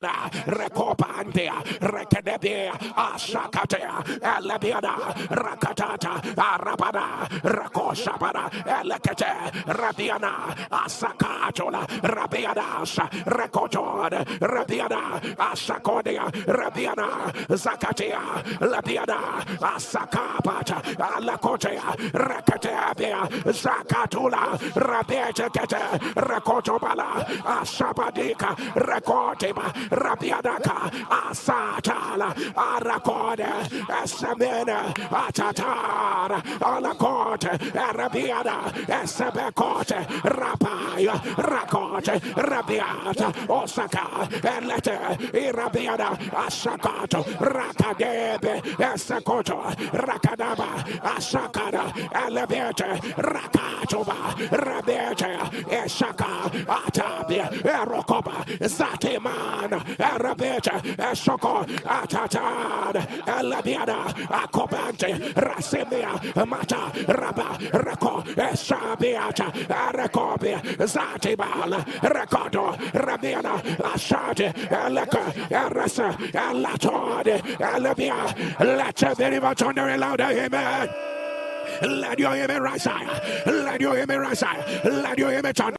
Recopandia, Rekedebia, Ashakatea, Elebiada, Rakatata, Arabada, Rakoshabada, Elekete, Rabiana, Asakatola, Rabiadas, Rekotod, Rabiana, Asakodia, Rabiana, Zakatea, Labiana, Asakapata, Alakotea, Rekatebia, Zakatula, Rabetekete, Rekotobala, Asabadika, Rekoteba, Rabiadaka, Asatala, Arakode, Esemene, Atatar, Alakote, Arabiada, Esebekote, Rapaya, Rakote, Rabiata, Osaka, Elete, Irabiada, Asakato, Rakadebe, Esekoto, Rakadaba, Asakada, Elebete, Rakatoba, Rabete, Esaka, Atabia, Erokoba, Zatiman, Arabeta, Esoko, Atatan, Elabiana, Akobante, Rasimia, Mata, Raba, Rako, Esabiata, Arakobia, Zatibal, Rakoto, Rabiana, Asate, Eleka, Erasa, Elatode, Elabia. Let's very much on the louder, amen. Let your amen rise high. Let your amen rise high. Let your amen turn.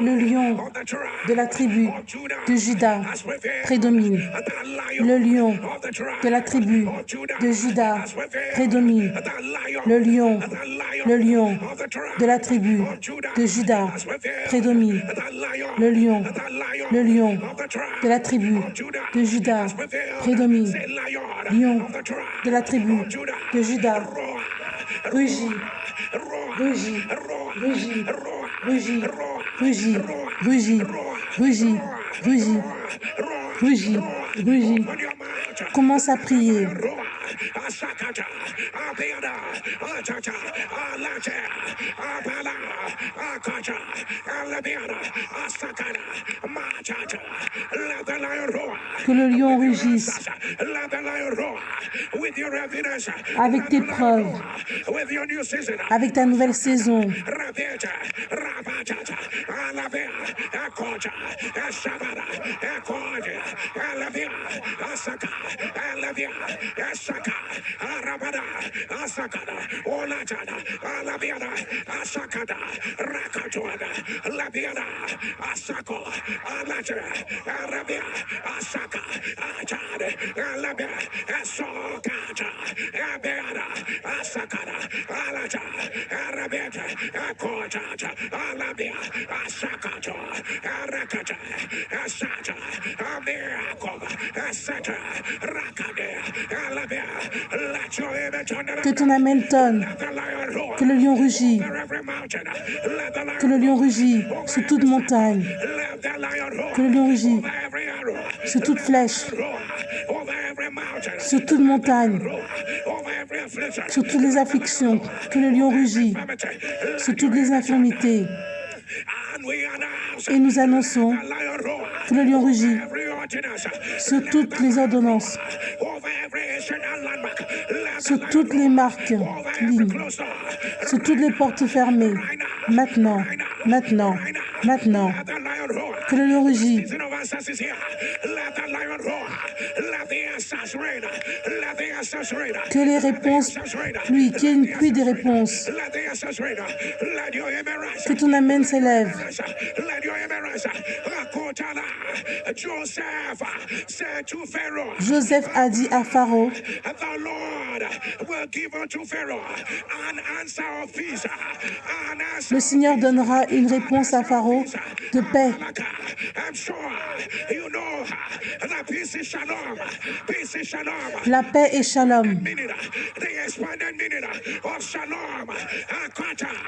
Le lion de la tribu de Juda prédomine. Le lion de la tribu de Juda prédomine. Le lion de la tribu de Juda prédomine. Le lion de la tribu de Juda prédomine. Lion de la tribu de Juda rugit, rugit, rugit, rugit, rugit, rugit, rugit, rugit, rugit, rugit. Commence à prier. Que le lion rugisse avec tes preuves, avec ta nouvelle saison. Que ton amen tonne, que le lion rugit, que le lion rugit sur toute montagne, que le lion rugit sur toute flèche, sur toute montagne, sur toutes les afflictions, que le lion rugit sur toutes les infirmités. Et nous annonçons que le lion rugit sur toutes les ordonnances, sur toutes les marques lignes, sur toutes les portes fermées. Maintenant, maintenant, maintenant, que le lion rugit. Que les réponses pluient, qu'il y ait une pluie des réponses. Que ton amen s'élève. Joseph a dit à Pharaon, le Seigneur donnera une réponse à Pharaon de paix. La paix est shalom.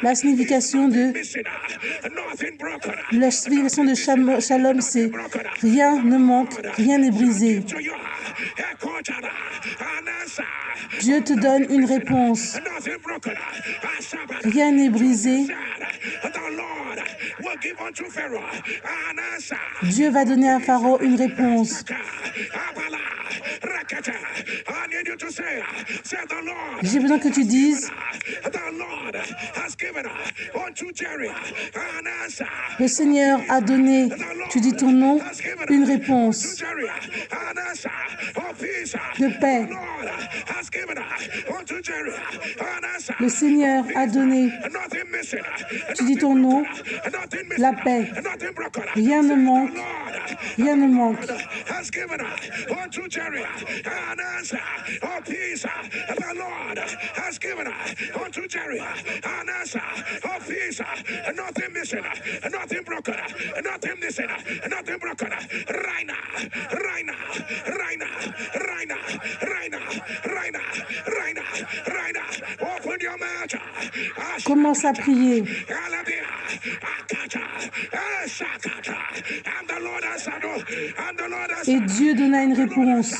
La signification de shalom, c'est rien ne manque, rien n'est brisé. Dieu te donne une réponse. Rien n'est brisé. Dieu va donner à Pharaon une réponse. J'ai besoin que tu dises, le Seigneur a donné, tu dis ton nom, une réponse de paix. Le Seigneur a donné, tu dis ton nom, la paix. Rien ne manque, rien ne manque. Commence à prier. Et Dieu donna une réponse.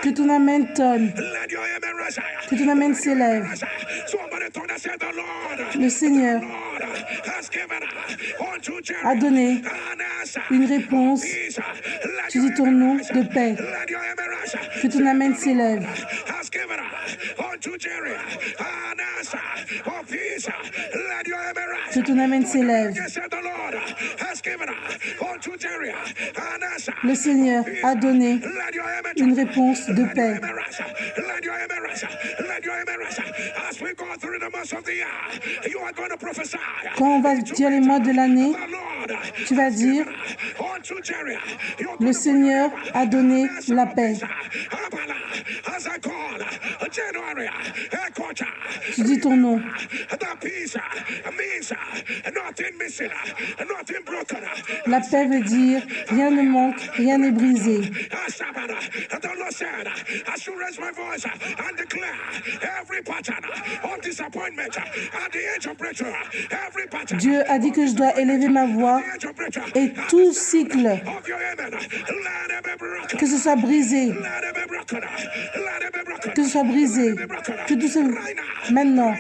Que ton amen tonne. Que ton amen s'élève. Le Seigneur a donné une réponse, tu dis ton nom, de paix. Que ton amen s'élève. Que ton amen s'élève. Le Seigneur a donné une réponse de paix. Quand on va dire les mois de l'année, tu vas dire, le Seigneur a donné la paix. Tu dis ton nom. La paix veut dire rien ne manque, rien n'est brisé. Dieu a dit que je dois élever ma voix et tout cycle, que ce soit brisé, que ce soit brisé, que tout ce... Maintenant,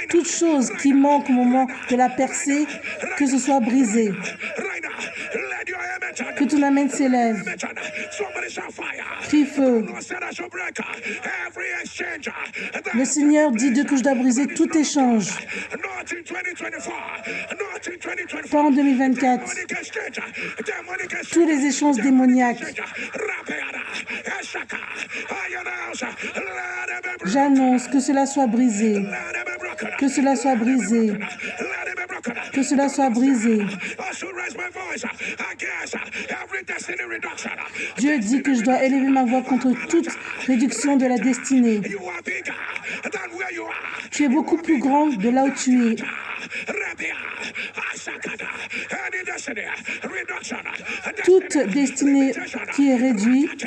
toute chose qui manque au moment de la percée, que ce soit brisé. Que ton amen s'élève. Crie feu. Le Seigneur dit que je dois briser tout échange. Pas en 2024. Tous les échanges démoniaques. J'annonce que cela soit brisé. Que cela soit brisé. Que cela soit brisé. Dieu dit que je dois élever ma voix contre toute réduction de la destinée. Tu es beaucoup plus grand de là où tu es. Toute destinée qui est réduite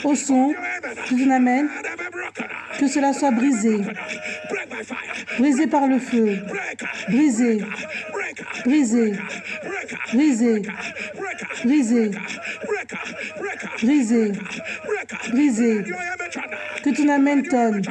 au son de ton amen, que cela soit brisé. Brisé par le feu. Brisé. Brisé. Brisé. Brisé. Brisé. Brisé. Que ton amen tonne.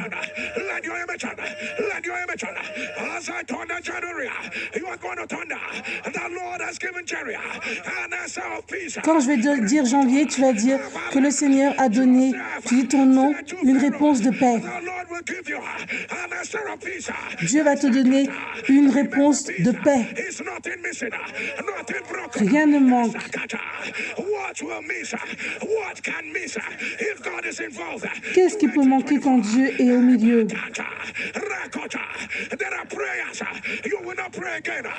Quand je vais dire janvier, tu vas dire que le Seigneur a donné, tu dis ton nom, une réponse de paix. Dieu va te donner une réponse de paix. Rien ne manque. Qu'est-ce qui peut manquer quand Dieu est au milieu?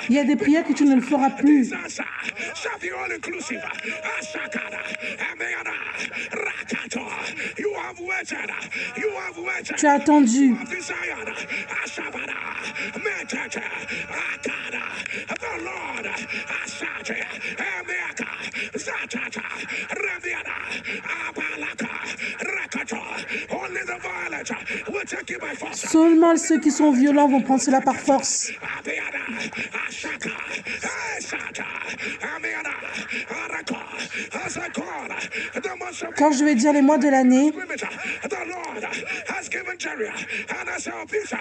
Il y a des prières que tu ne le feras plus. Tu as attendu. Seulement ceux qui sont violents vont prendre cela par force. Quand je vais dire les mois de l'année,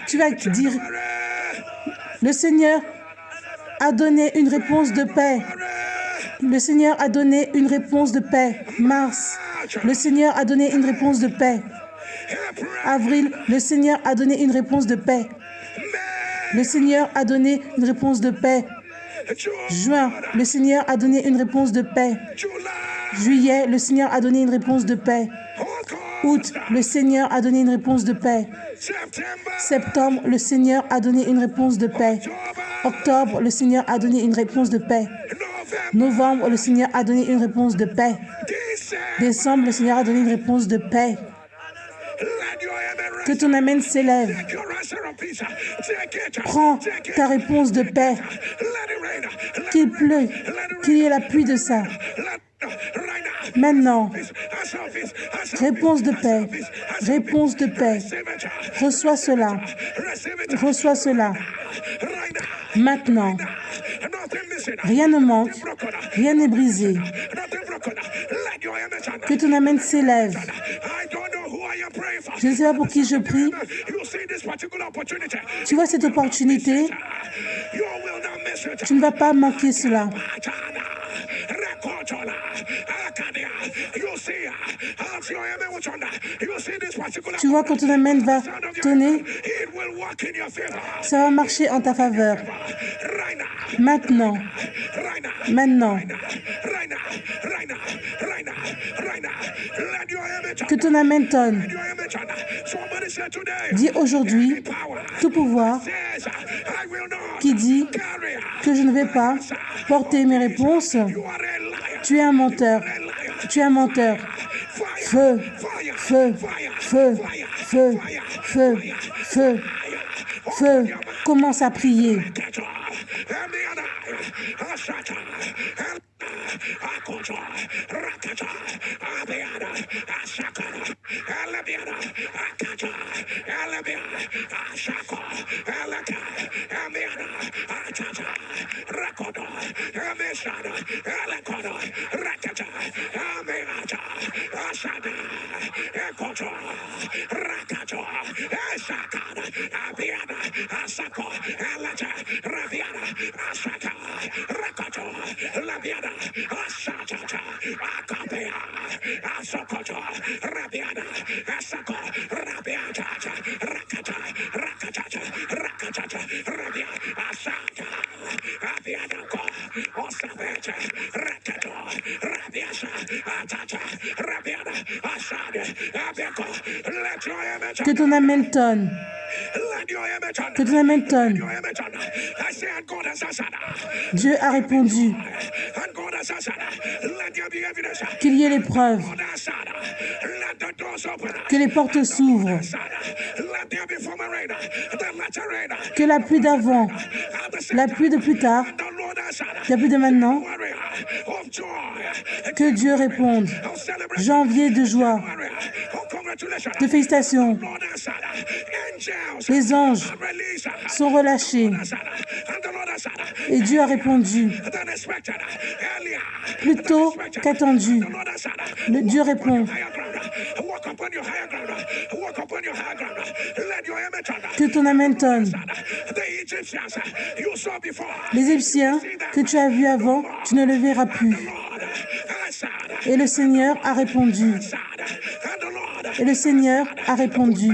tu vas dire, le Seigneur a donné une réponse de paix. Le Seigneur a donné une réponse de paix. Mars, le Seigneur a donné une réponse de paix. Avril, le Seigneur a donné une réponse de paix. Le Seigneur a donné une réponse de paix. Juin, le Seigneur a donné une réponse de paix. Juillet, le Seigneur a donné une réponse de paix. Août, le Seigneur a donné une réponse de paix. Septembre, le Seigneur a donné une réponse de paix. Octobre, le Seigneur a donné une réponse de paix. Novembre, le Seigneur a donné une réponse de paix. Décembre, le Seigneur a donné une réponse de paix. Que ton amen s'élève. Prends ta réponse de paix. Qu'il pleuve, qu'il y ait la pluie de ça. Maintenant, réponse de paix, réponse de paix. Reçois cela, reçois cela. Maintenant, rien ne manque, rien n'est brisé. Que ton amen s'élève. Je ne sais pas pour qui je prie. Tu vois cette opportunité, tu ne vas pas manquer cela. Tu vois, quand ton amen va tonner, ça va marcher en ta faveur. Maintenant, que ton amen tonne. Dis aujourd'hui, tout pouvoir qui dit que je ne vais pas porter mes réponses, tu es un menteur. Tu es un menteur. Feu, feu, feu, feu, feu, feu, feu. Commence à prier. Que ton amen tonne. Que ton amen tonne. Dieu a répondu. Qu'il y ait l'épreuve. Que les portes s'ouvrent. Que la pluie d'avant, la pluie de plus tard, la pluie de maintenant, que Dieu réponde. Janvier de joie, de félicitations. Les anges sont relâchés. Et Dieu a répondu. Plus tôt qu'attendu. Dieu répond. Que ton amen tonne. Les Égyptiens que tu as vus avant, tu ne le verras plus. Et le Seigneur a répondu. Et le Seigneur a répondu.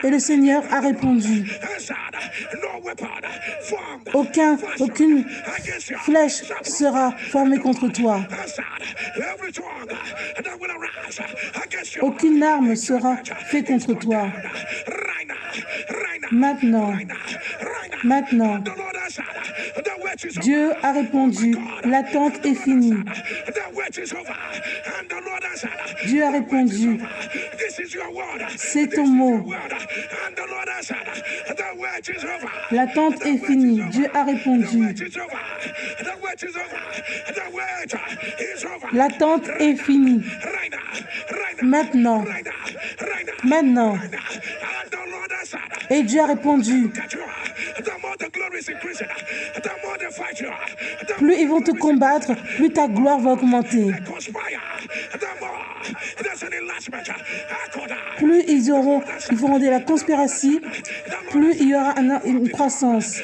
Et le Seigneur a répondu. Aucune flèche sera formée contre toi. Aucune arme sera faite contre toi. Maintenant, Dieu a répondu, l'attente est finie. Dieu a répondu, c'est ton mot. L'attente est finie. Dieu a répondu. L'attente est finie. Maintenant. Et Dieu a répondu. Plus ils vont te combattre, plus ta gloire va augmenter. Plus ils feront de la conspiration, plus il y aura une croissance.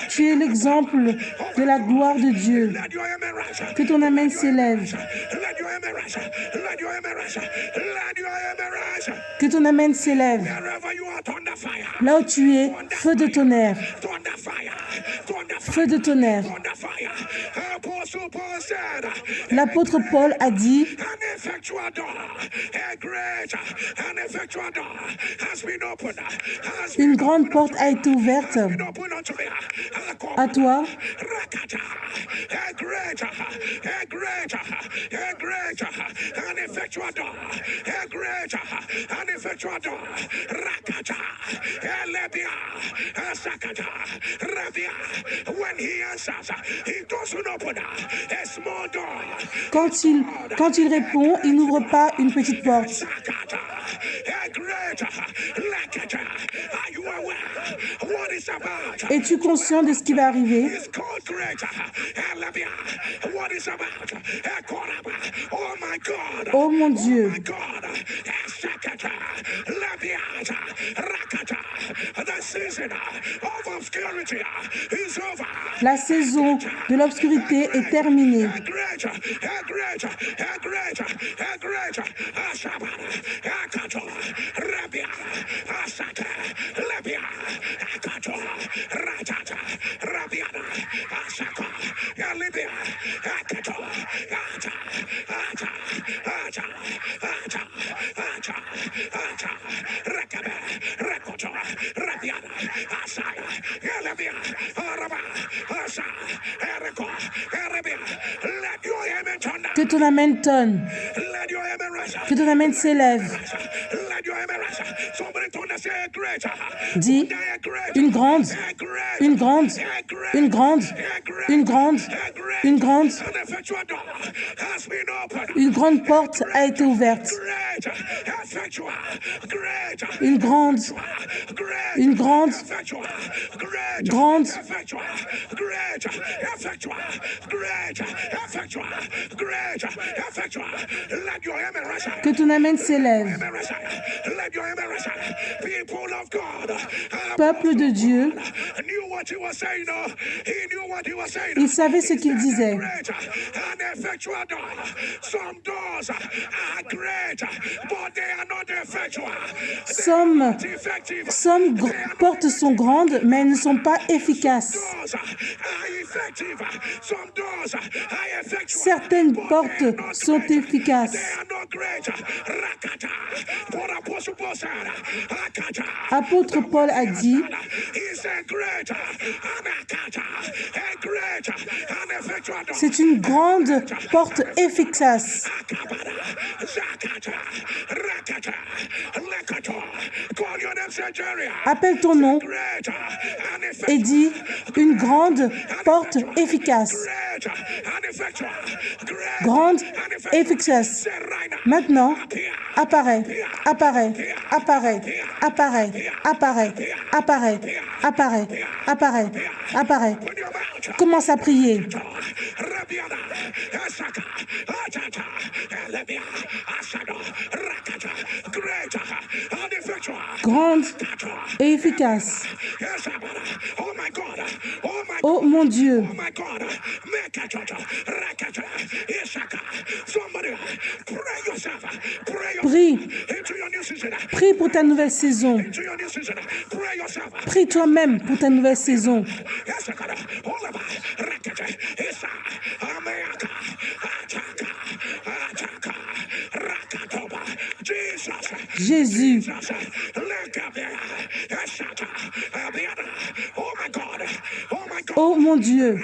Tu es l'exemple de la gloire de Dieu. Que ton amen s'élève. Que ton amen s'élève. Là où tu es, feu de tonnerre. Feu de tonnerre. L'apôtre Paul a dit, une grande porte a été ouverte à toi. Quand il répond, il n'ouvre pas une petite porte. Es-tu conscient de ce qui va arriver? Oh mon Dieu! La saison de l'obscurité est terminée. Que ton amen tonne. Que ton amen s'élève. Dis, une grande porte a été ouverte. Une grande que ton amen s'élève. Peuple de Dieu, il savait ce qu'il disait. Some portes sont grandes, mais elles ne sont pas efficaces. Certaines portes sont efficaces. Apôtre Paul a dit, c'est une grande porte efficace. Appelle ton nom et dis une grande porte efficace. Grande efficace. Maintenant, apparaît. Commence à prier. Grande et efficace. Oh mon Dieu. Prie pour ta nouvelle saison. Prie toi-même pour ta nouvelle saison. Jésus. Oh mon Dieu.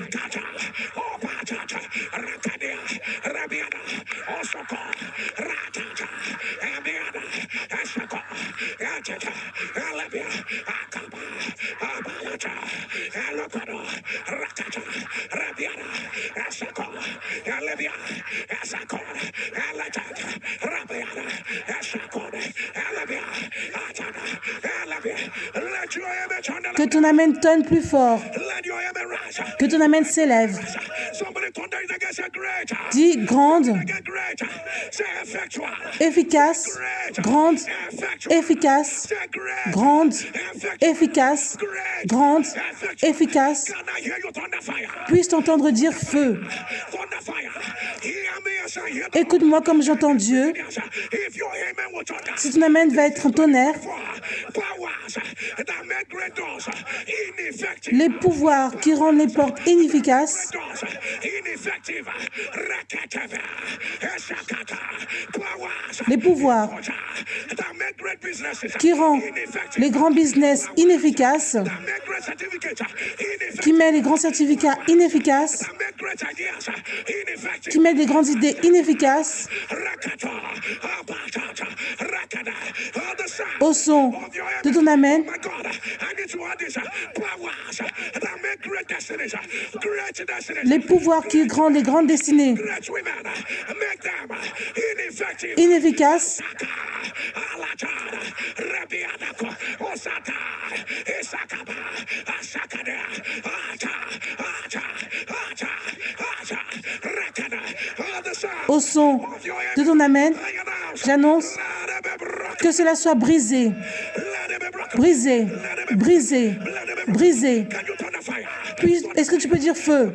Que ton amen tonne plus fort. Que ton amen s'élève. Dis grande, efficace, grande, efficace, grande, efficace, grande, efficace. Puisse entendre dire feu. Écoute-moi comme j'entends Dieu. Si ton amen va être un tonnerre, les pouvoirs qui rendent les portes inefficaces, les pouvoirs qui rendent les grands business inefficaces, qui mettent les grands certificats inefficaces, qui mettent des grandes idées inefficaces, au son de ton amen, les pouvoirs qui rendent les grandes destinées inefficaces, au son de ton amen, j'annonce que cela soit brisé, brisé, brisé, brisé. Puis, est-ce que tu peux dire feu?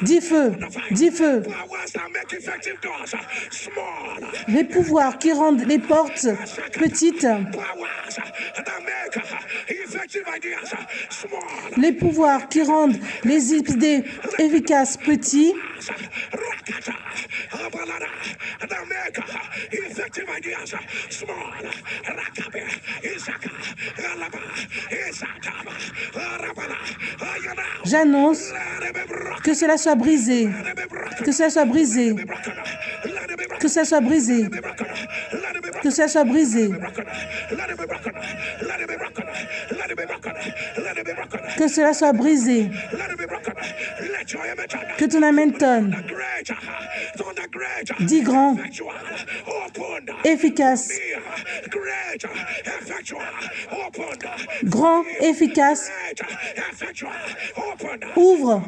Dis feu, dis feu. Les pouvoirs qui rendent les portes petites, les pouvoirs qui rendent les idées efficaces petits, j'annonce que cela soit brisé, que cela soit brisé, que cela soit brisé, que cela soit brisé, que cela soit brisé, que ton amen tonne. Dis grand, efficace, grand, efficace, ouvre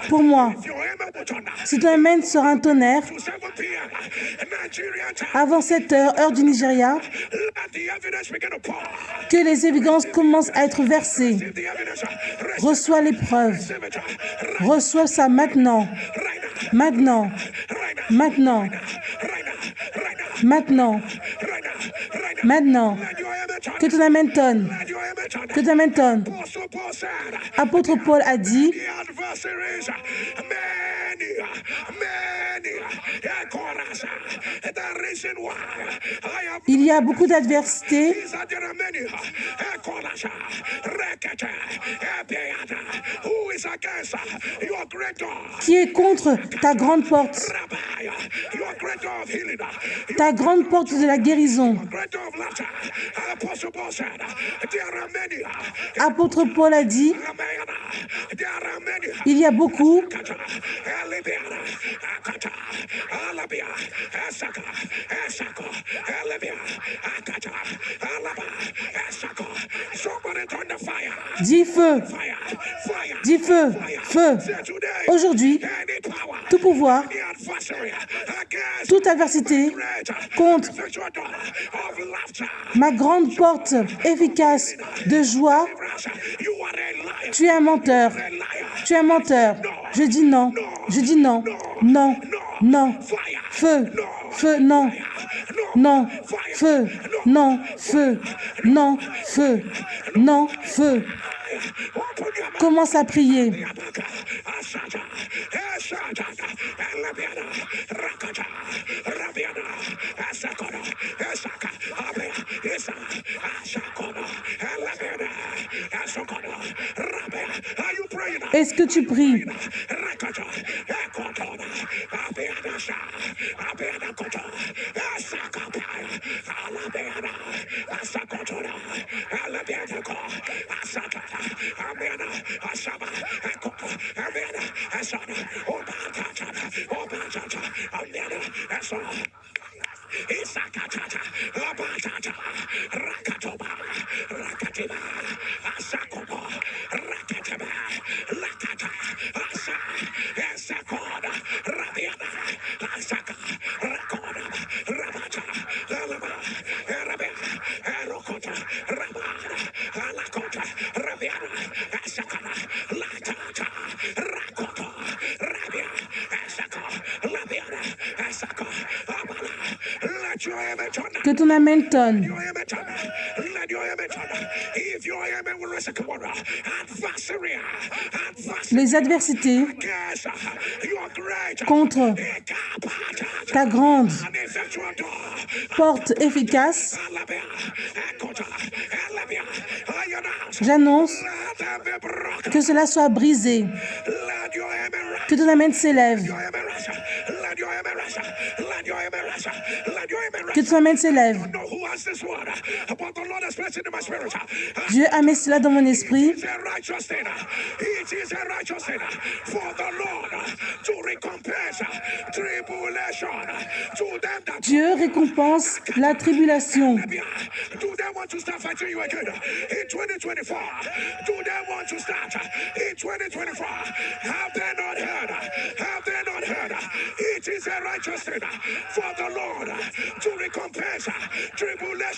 pour moi. Si ton amen sera un tonnerre, avant 7 heures, heure du Nigeria, que les évidences commencent à être versées. Reçois l'épreuve. Reçois ça maintenant. Maintenant. Maintenant. Maintenant. Maintenant. Que ton amen tonne. Que ton amen tonne. Apôtre Paul a dit, il y a beaucoup d'adversités qui est contre ta grande porte, ta grande porte de la guérison. Apôtre Paul a dit, il y a beaucoup dis feu, dis feu, feu. Aujourd'hui, tout pouvoir, toute adversité contre ma grande porte efficace de joie, tu es un menteur, tu es un menteur. Je dis non, je dis non, non, non, feu, feu, non, non, feu, non, feu, non, feu, non, feu. Commence à prier. tu pries, Isakatata, Abatata, Rakatoba, Rakatiba, Asakobo, Rakataba, Lakata, Asa, Esakoda, Rabiana, Asaka, Rakoda, Rabata, Alaba, Arabia, Erokota, Rabana, Alakota, Rabiana, Asakana, Latata, Rakota, Rabia, Asaka, Labiana, Asaka, Abala. que ton Amen tonne. Les adversités contre ta grande porte efficace, j'annonce que cela soit brisé, que ton Amen s'élève, que ton Amen s'élève. Dieu a mis cela dans mon esprit. Dieu récompense la tribulation.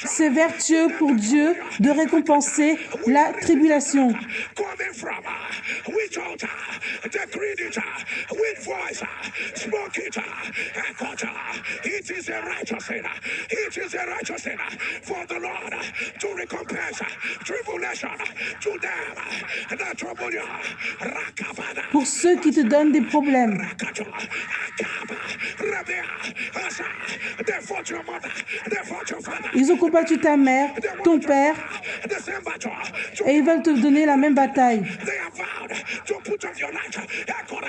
C'est vertueux pour Dieu de récompenser la tribulation. Pour ceux qui te donnent des problèmes, ils ont combattu ta mère, ton père, et ils veulent te donner la même bataille.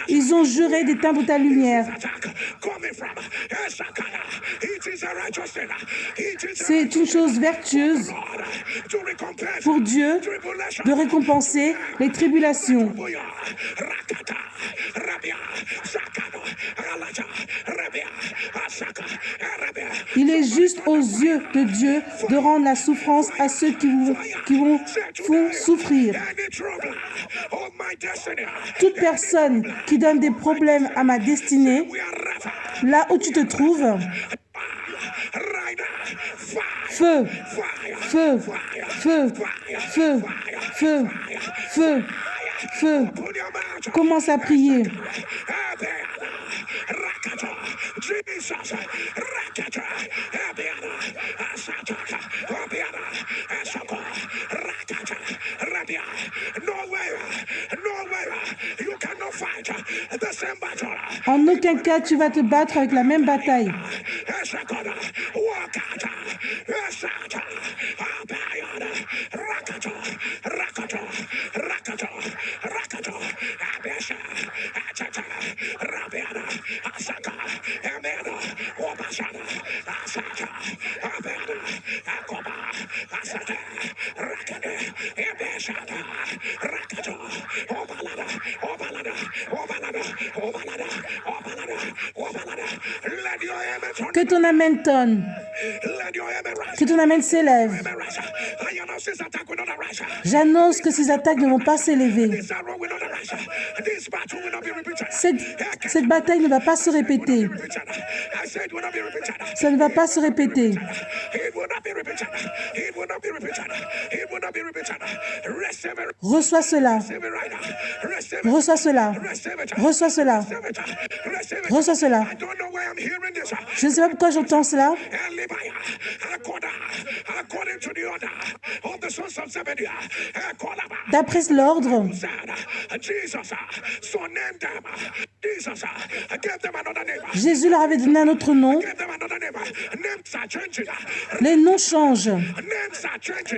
Ils ont juré d'éteindre ta lumière. C'est une chose vertueuse pour Dieu de récompenser les tribulations. Il est juste aux yeux de Dieu de rendre la souffrance à ceux qui font souffrir. Toute personne qui donne des problèmes à ma destinée, là où tu te trouves, feu, feu, feu, feu, feu, feu, feu. Commence à prier. En aucun cas tu vas te battre avec la même bataille. Que ton Amen tonne. Que ton Amen s'élève. J'annonce que ces attaques ne vont pas s'élever. Cette bataille ne va pas se répéter. Ça ne va pas se répéter. Reçois cela. Reçois cela. Reçois cela. Reçois cela. Je ne sais pas pourquoi j'entends cela. D'après l'ordre, Jésus leur avait donné un autre nom. Les noms changent.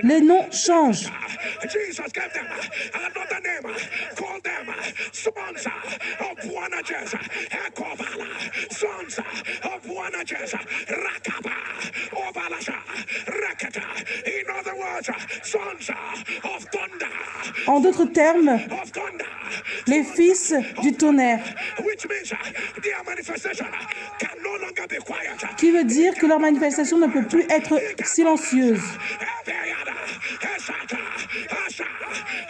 Les noms changent. Jesus gave them another name, called them sons of Boanerges, Ekobala, sons of Boanerges, Rakaba, Obalasha, Rakata. In other words, sons of thunder. En d'autres termes, Of thunder. les fils du tonnerre, Which means their manifestation can no longer be quiet. qui veut dire que leur manifestation ne peut plus être silencieuse.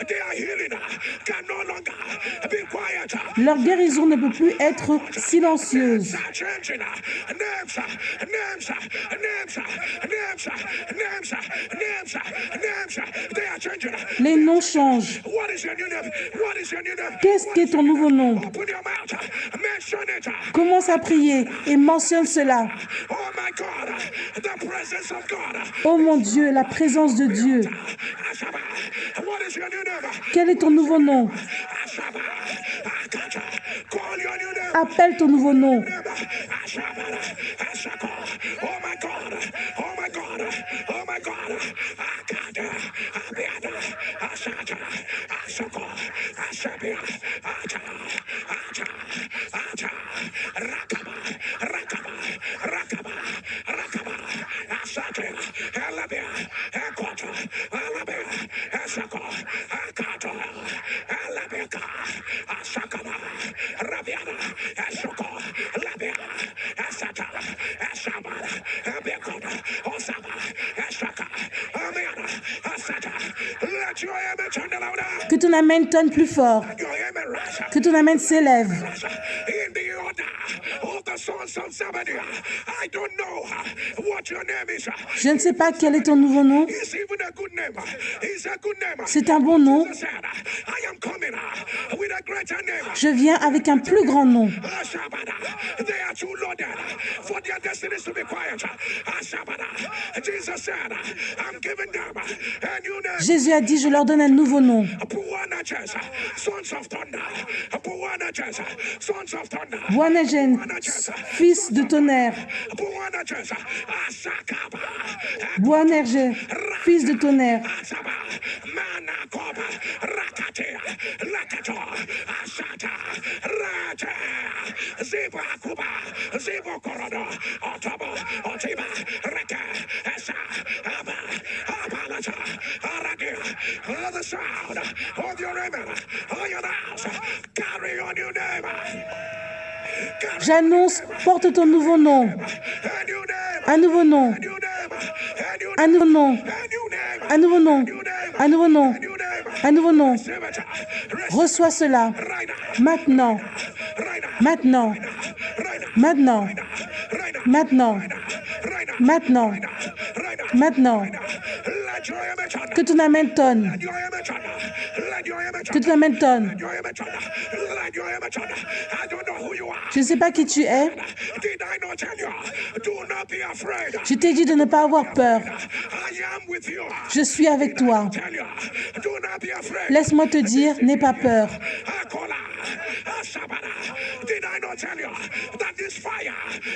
Their healing can no longer be quiet. Leur guérison ne peut plus être silencieuse. Les noms changent. Qu'est-ce qui est ton nouveau nom? Commence à prier et mentionne cela. Oh mon Dieu, la présence de Dieu. Quel est ton nouveau nom? Appelle ton nouveau nom. Oh my God, oh my God, oh my God. Akada, Abiada, Asata, Asoko, Asabia, Ata, Ata, Ata, Rakaba, Rakaba, Rakaba, Rakaba, Asate, Alabia, Ekota, Alabia, Esako, Akato, Alabeka, Asakaba, Rabiana, Esoko, Labia, Asata, Asaba, Abekota, Osaba, Asaka, Amiana, Asata. Let your amen turn louder. Que ton amen tonne plus fort. Your amen rise. Que ton amen s'élève. In the order of the sons of Zebediah. I don't know what your name is. Je ne sais pas quel est ton nouveau nom. It's even a good name. It's a good name. C'est un bon nom. Jesus said, I am coming with a greater name. Je viens avec un plus grand nom. They are too loaded for their destinies to be quiet. Jesus said, I'm giving them a new name. Jésus a dit, je leur donne un nouveau nom. Boanerges, sons of thunder. Boanerges, sons of thunder. Boanerges, fils de tonnerre. Boanerges, Asakaba. Boanerges, fils de tonnerre. Asaba, Manakoba, Rakatea, Lakato, Asata, Rata, Zibakuba, Zibokorodo, Otobo, Otiba, Raka, Esa, Aba, Abalata, Aradia, the sound of your amen, all your house, carry on your name. J'annonce, porte ton nouveau nom. A new name, Un nouveau nom. a new name, a new Un nouveau nom. name, Un nouveau nom. Un nouveau nom. a new name. Un nouveau nom. Receive it. Reçois cela. Right now, Maintenant. right now, Maintenant. right now, Maintenant. right now, Maintenant. right now, Maintenant. right now. Maintenant. Let your amen turn. Que ton amen tonne. Let your amen turn. Let your amen Que turn. ton amen tonne. Let your amen turn. Let your amen turn. I don't know who you are. Je ne sais pas qui tu es. Did I not tell you? Do not be afraid. Je t'ai dit de ne pas avoir peur. I am with you. Je suis avec toi. Tell you. Do not be afraid. Laisse-moi te dire, n'aie pas peur. Akola, Asabana. Did I not tell you that this fire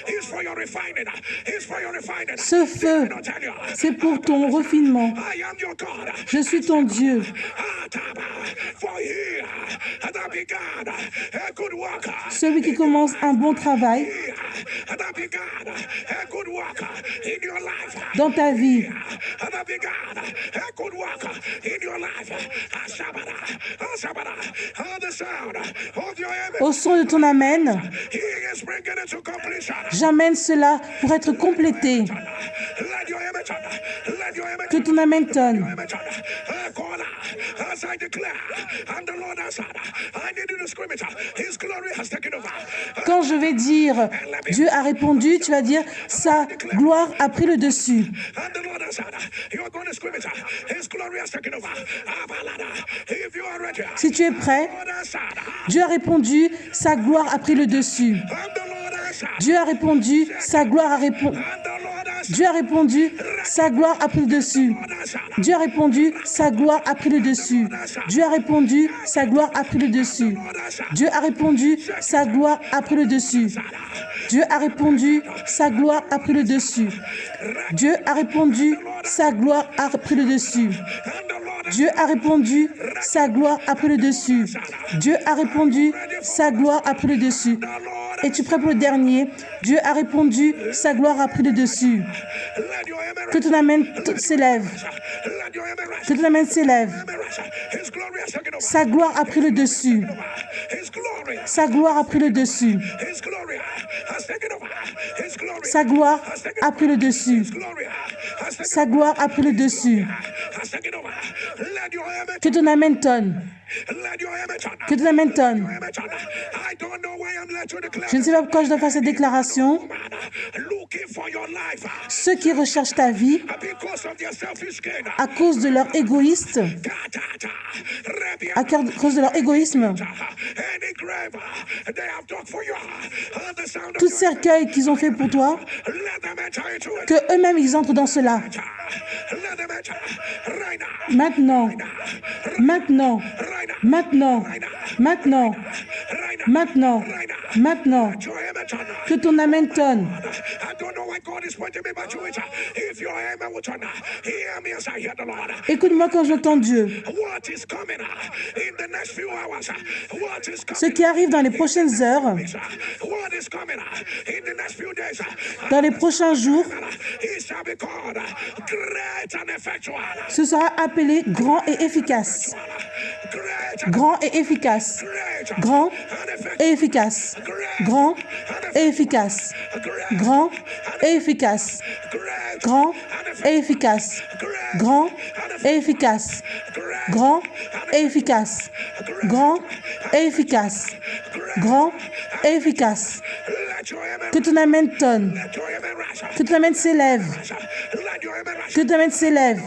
is for your refining? Is for your refining. Ce feu, Did I not tell you? c'est pour ton refinement. I am your God. Je suis ton Dieu. Ataba, for he that began a good work. Celui qui commence un bon travail He that began a good work in your life. dans ta vie. That began a good work in your life. Asabana, Asabana, the sound of your amen. Au son de ton amen, He is bringing it to completion. j'amène cela pour être complété. Let your amen turn. Let your amen Que turn. ton amen tonne. Amen turn. Akola, as I declare, and the Lord answered, I need you to scream it. His glory has taken over. Quand je vais dire Dieu a répondu, tu vas dire sa gloire a pris le dessus. And the Lord answered, you are going to scream it. His glory has taken over. Abalada. If you are ready, Si tu es prêt, Lord answered, Dieu a répondu, sa gloire a pris le dessus. and the Lord answered, Dieu a répondu, sa gloire a répondu. and the Lord answered, Dieu a répondu, sa gloire a pris le dessus. Dieu a répondu, sa gloire a pris le dessus. Dieu a répondu, sa gloire a pris le dessus. Dieu a répondu, sa gloire a pris le dessus. Dieu a répondu, sa gloire a pris le dessus. Dieu a répondu, sa gloire a pris le dessus. Dieu a répondu, sa gloire a pris le dessus. Dieu a répondu, sa gloire a pris le dessus. Es-tu prêt pour le dernier? Dieu a répondu, sa gloire a pris le dessus. Que ton amen s'élève. Que ton amen s'élève. Sa gloire a pris le dessus. Sa gloire a pris le dessus. Sa gloire a pris le dessus. Sa gloire a pris le dessus. Que ton amen tonne. Que ton amen tonne. Je ne sais pas pourquoi je dois faire cette déclaration. Ceux qui recherchent ta vie à cause de leur égoïsme, tout cercueil qu'ils ont fait pour toi, que eux-mêmes ils entrent dans cela. Maintenant, maintenant, maintenant, maintenant, maintenant, maintenant, que ton amen tonne. Écoute-moi quand j'entends Dieu. Ce qui arrive dans les prochaines heures, dans les prochains jours, ce sera appelé grand et efficace. Grand et efficace. Grand et efficace. Grand et efficace. Grand et efficace. Grand et efficace. Grand et efficace. Grand et efficace. Grand et efficace. Grand et efficace. Que ton amen tonne. Que ton amen s'élève. Que ton amen s'élève.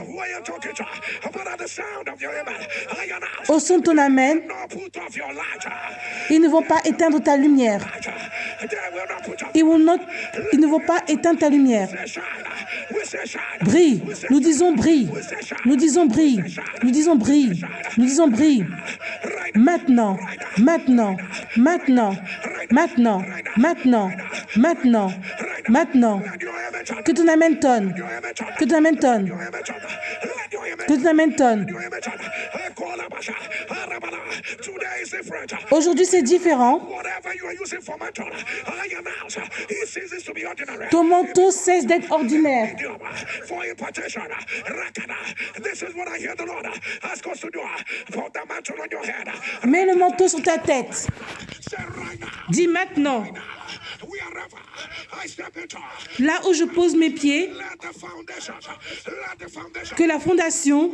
Au son de ton amen, ils ne vont pas éteindre ta lumière. Ils ne vont pas éteindre ta lumière. Brille. Nous disons brille. Nous disons brille. Nous disons brille. Nous disons brille. Maintenant. Maintenant. Maintenant. Maintenant. Maintenant. Maintenant. Maintenant. Que ton amen tonne. Que ton amen tonne. Que ton amen tonne. Aujourd'hui, c'est différent. Ton manteau cesse d'être ordinaire. Mets le manteau sur ta tête. Dis maintenant. Là où je pose mes pieds, que la fondation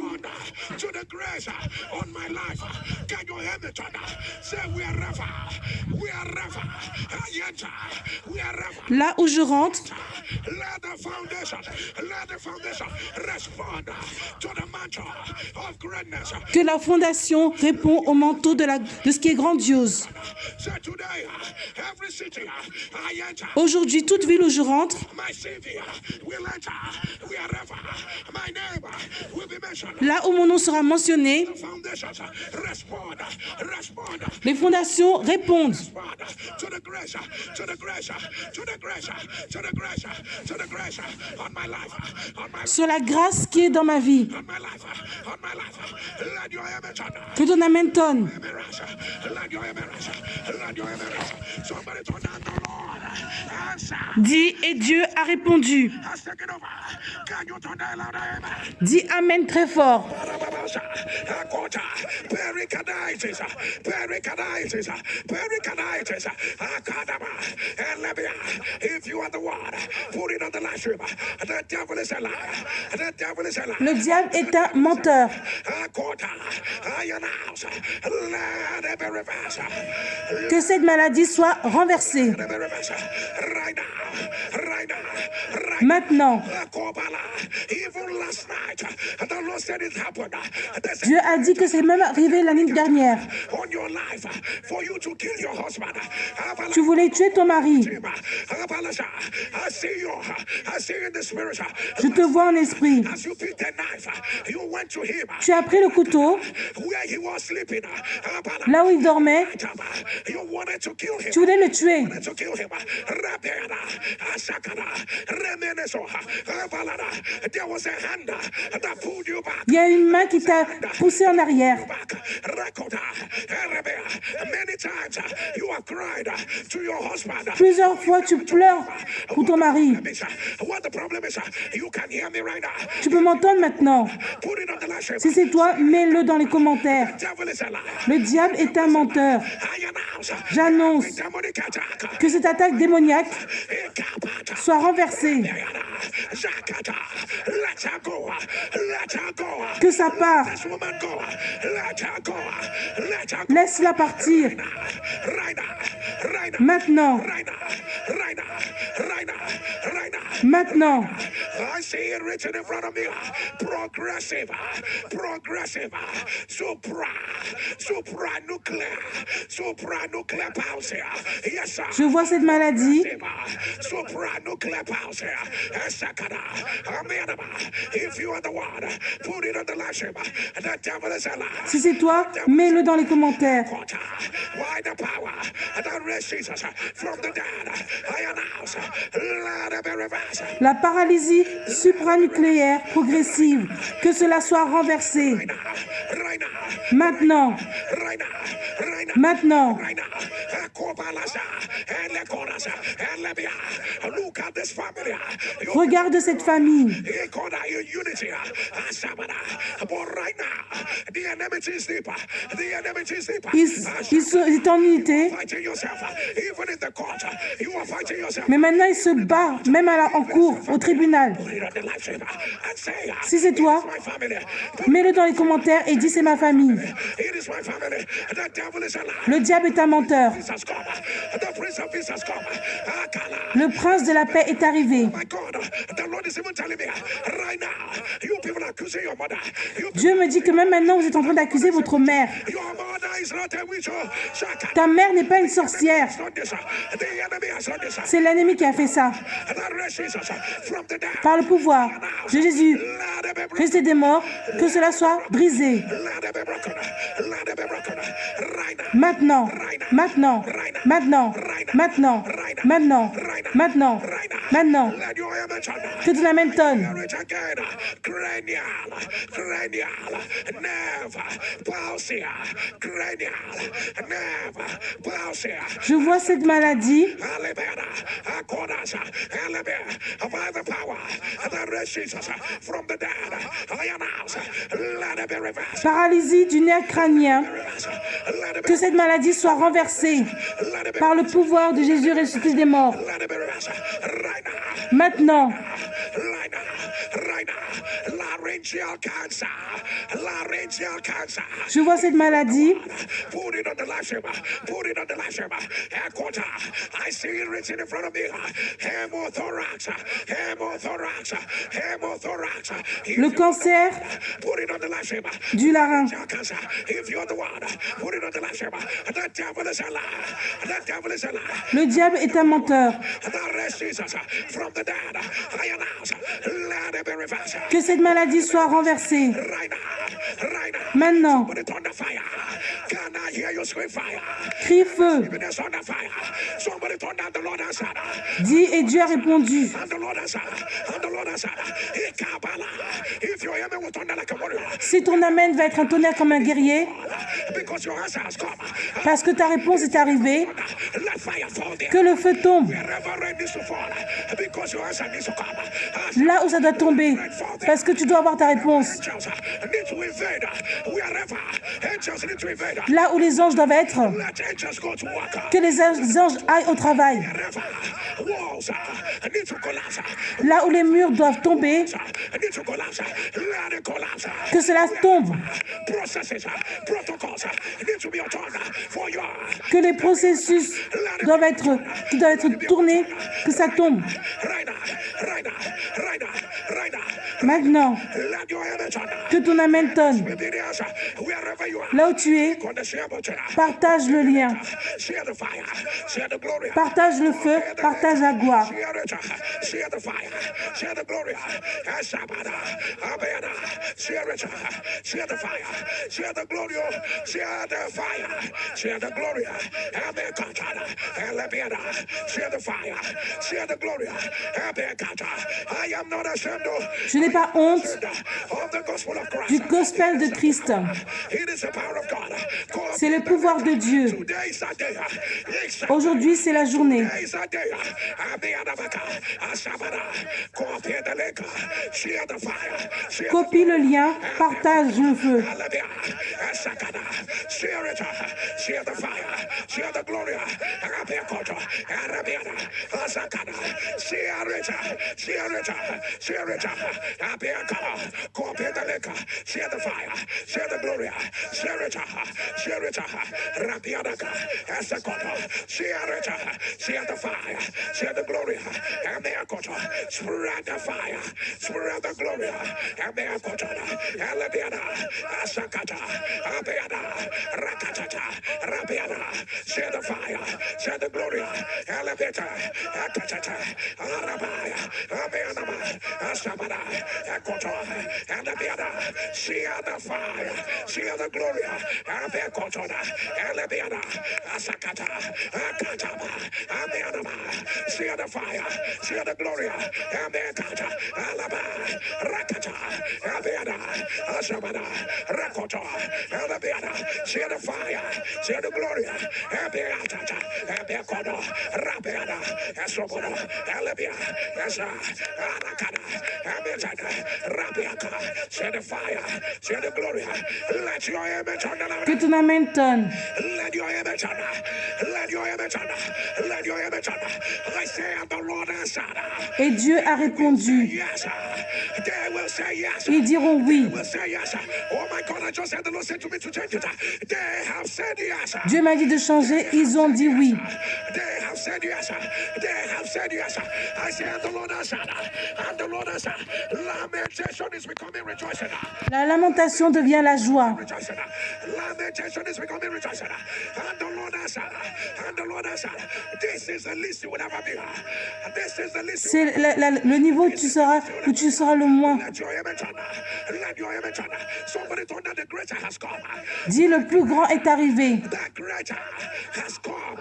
là où je rentre, que la fondation répond au manteau de ce qui est grandiose. Aujourd'hui, toute ville où je rentre, là où mon nom sera mentionné, les fondations répondent sur la grâce qui est dans ma vie. Que ton amen tonne. Dis, et Dieu a répondu. Dis amen très fort. Le diable est un menteur. Que cette maladie soit renversée. Maintenant, Dieu a dit que c'est même arrivé l'année dernière. Tu voulais tuer ton mari. Je te vois en esprit. Tu as pris le couteau là où il dormait. Tu voulais le tuer. Il y a une main qui t'a poussé en arrière. Plusieurs fois, tu pleures pour ton mari. Tu peux m'entendre maintenant. Si c'est toi, mets-le dans les commentaires. Le diable est un menteur. J'annonce que cette attaque démoniaque soit renversée. Que ça part. Laisse-la partir. Maintenant. Maintenant. I see it written in front of me. Progressive, supranuclear palsy. Yes, sir. Je vois cette maladie. Supranuclear palsy. If you are the one, put it on the live stream. The devil is a lie. Si c'est toi, mets-le dans les commentaires. Why the power that raised Jesus from the dead? I announce, let it be reversed. La paralysie supranucléaire progressive, que cela soit renversé. Maintenant. Maintenant. Regarde cette famille. Ils sont en unité. Mais maintenant, ils se battent, même en cours, au tribunal. Si c'est toi, mets-le dans les commentaires et dis c'est ma famille. Le diable est un menteur. Le prince de la paix est arrivé. Dieu me dit que même maintenant vous êtes en train d'accuser votre mère. Ta mère n'est pas une sorcière. C'est l'ennemi qui a fait ça. Par le pouvoir de Jésus, resté des morts, que cela soit brisé. Maintenant, maintenant, maintenant, maintenant, maintenant, maintenant, maintenant. Que tu l'amènes tonne. Je vois cette maladie. Paralysie du nerf crânien. Que cette maladie soit renversée par le pouvoir de Jésus ressuscité des morts. Maintenant. Je vois cette maladie. Le cancer du larynx. Le diable est un menteur. Que cette maladie soit renversée. Maintenant. Crie feu. Dis et Dieu a répondu. Si ton amène va être un tonnerre comme un guerrier, parce que ta réponse est arrivée, que le feu tombe. Là où ça doit tomber, parce que tu dois avoir ta réponse. Là où les anges doivent être, que les anges aille au travail. Walls need to collapse. Là où les murs doivent tomber, Need to collapse. Let it collapse. que cela tombe. Processes, protocols need to be turned for your. Que les processus doivent être tournés, que ça tombe. Right now, right now, right now, right now. Maintenant, Let your image on. que ton amen tonne. Wherever you are. Là où tu es, On the share button. partage le lien, Share the fire. Share the glory. partage le feu, partage la gloire. Share it. Share the fire. Share the glory. Shabada. Abeda. Share it. Share the fire. Share the glory. Share the fire. Share the glory. Abekata. Elebeda. Share the fire. Share the glory. Abekata. I am not ashamed Je n'ai pas honte of the gospel of Christ. du gospel de Christ. It is the power of God. C'est le pouvoir de Dieu. Today is a day. Aujourd'hui, c'est la journée. Today is a day. Abiadabaka. Ashabada. Kopedeleka. Share the fire. Share Copie le lien, partage le feu. Alabia. Asakada. Share it. Share the fire. Share the glory. Arabiakoto. Arabiada. Asakada. Share it. Share it. Share it. Abiakada. Kopedeleka. Share the fire. Share the glory. Share it. Share it. Rabiadaka. Asakoto. Share it. Share the fire. Share the glory. Abiakoto. Spread the fire. Spread the glory. Abiakoto. Alabiada. Asakata. Abiada. Rakatata. Rabiada. Share the fire. Share the glory. Alabita. Akatata. Arabaya. Abianama. Asabada. Akoto. Alabiada. Share the fire. Share the glory. Abiakoto. Alabiada. Asakata. Akataba. Abianama. Share the fire. Share the glory. Abiakata. Alaba. Rakata. Abiada. Asabada. Rakoto. Alabiada. Share the fire. Share the glory. Abiatata. Abiakoto. Rabiada. Asobodo. Alabia. Asa. Arakada. Abiatata. Rabiaka. Share the fire. Share the glory. Let your image on the Que ton amen tonne. let your image on. Let your image on. Let your image on. I say, and the Lord answered. Et Dieu a répondu. Yes. They will say yes. Ils diront oui. They will say yes. Oh my God, I just said the Lord said to me to change it. They have said yes. Dieu m'a dit de changer, ils ont dit oui. They have said yes. They have said yes. I say, and the Lord answered. And the Lord answered. Lamentation is becoming rejoicing. La lamentation devient la joie. Rejoicing. Lamentation is becoming rejoicing. And the Lord answered. And the Lord answered. This is the least you will ever be. This is the least you C'est le niveau où tu seras le moins. let your image on. Let your image on. Somebody told that the greater has come. Dis, le plus grand est arrivé. The greater has come.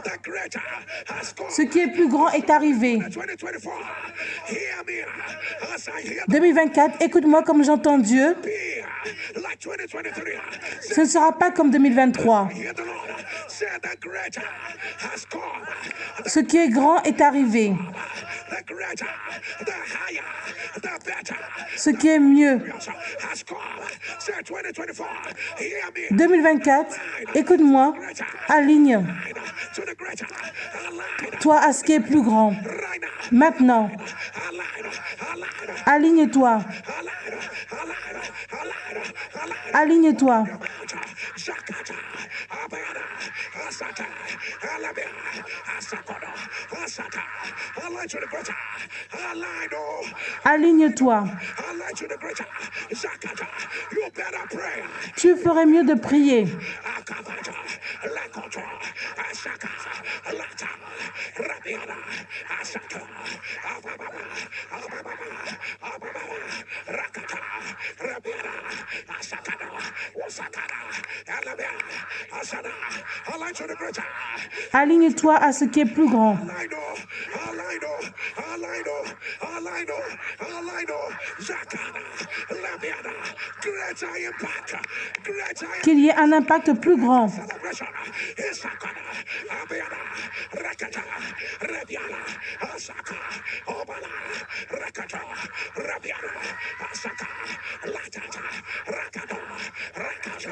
The greater has come. Ce qui est plus grand est arrivé. 2024. Hear me. As I hear 2024, écoute-moi comme j'entends Dieu. be like 2023. Ce ne sera pas comme 2023. Hear the Lord. Say the greater has come. Ce qui est grand est arrivé. The greater, the higher, the better Ce qui est mieux. has come. Say 2024. Hear me. 2024, écoute-moi, aligne-toi To the greater. Align. à ce qui est plus grand. Right now. Maintenant, Align. Align. aligne-toi, Align. Align. Align. aligne-toi. Zakata. Abada. Asata. Alabia. Asakoda. Asata. Align to the greater. Align. Oh. Aligne-toi. Align to the greater. Zakata. You better pray. Tu ferais mieux de prier. Akabata. Lakoto. Asaka. Lata. Rabiana. Asaka. Ababa. Ababa. Ababa. Rakata. Rabiana. Asakada. Osakada. Alabia. Asada. Align to the greater. Aligne-toi à ce qui est plus grand. Aligno. Zakada. Labiana. Greater impact. Greater impact. Qu'il y ait un impact plus grand. Celebration. Isakana. Abiana. Rakata. Rabiana. Asaka. Obala. Rakata. Rabiana. Asaka. Latata. Rakata. Rakata.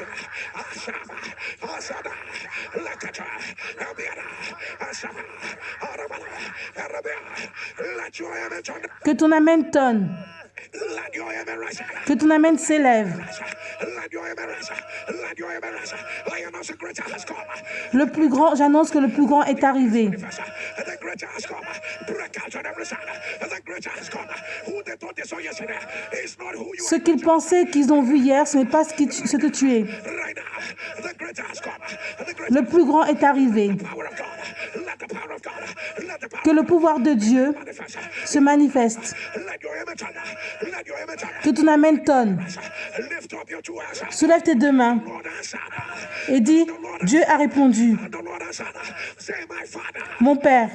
Asaba. Asada. Lakata. Abiana. Asaba. Que ton amen tonne. Que ton amen s'élève. Le plus grand, j'annonce que le plus grand est arrivé. Ce qu'ils pensaient qu'ils ont vu hier, ce n'est pas ce que tu es. Le plus grand est arrivé. Que le pouvoir de Dieu se manifeste. Que ton amen tonne. Soulève tes deux mains et dis, Dieu a répondu. Mon Père,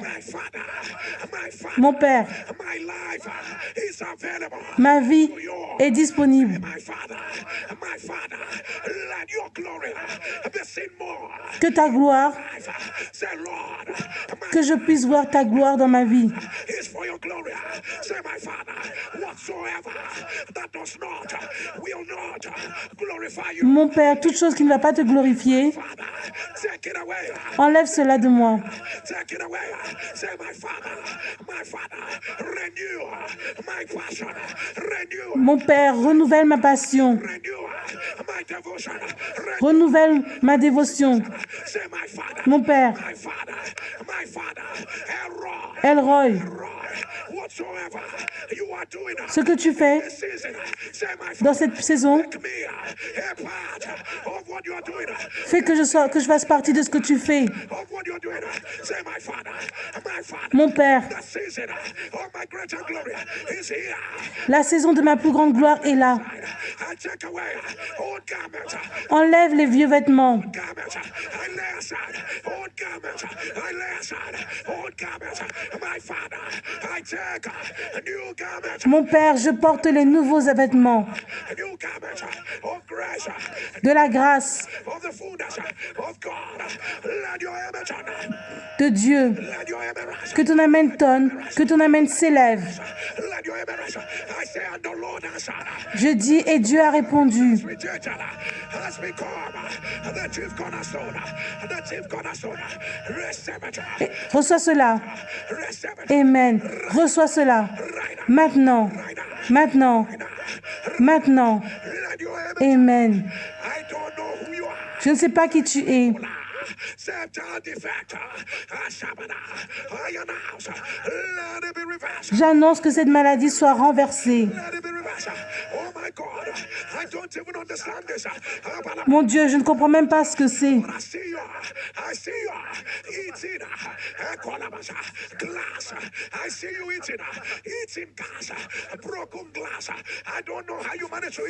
mon Père, ma vie est disponible. Que ta gloire, que je puisse voir ta gloire dans ma vie. Mon Père, toute chose qui ne va pas te glorifier, enlève cela de moi. Mon Père, renouvelle ma passion. Renouvelle ma dévotion. Mon Père, Elroy, ce que tu fais dans cette saison, fais que je fasse partie de ce que tu fais. Mon Père, la saison de ma plus grande gloire est là. Enlève les vieux vêtements. Mon Père, je porte les nouveaux vêtements de la grâce de Dieu. Que ton amen tonne, que ton amen s'élève. Je dis, et Dieu a répondu. Reçois cela. Amen. Reçois cela. Maintenant. Maintenant. Maintenant. Amen. Je ne sais pas qui tu es. J'annonce que cette maladie soit renversée. Mon Dieu, je ne comprends même pas ce que c'est.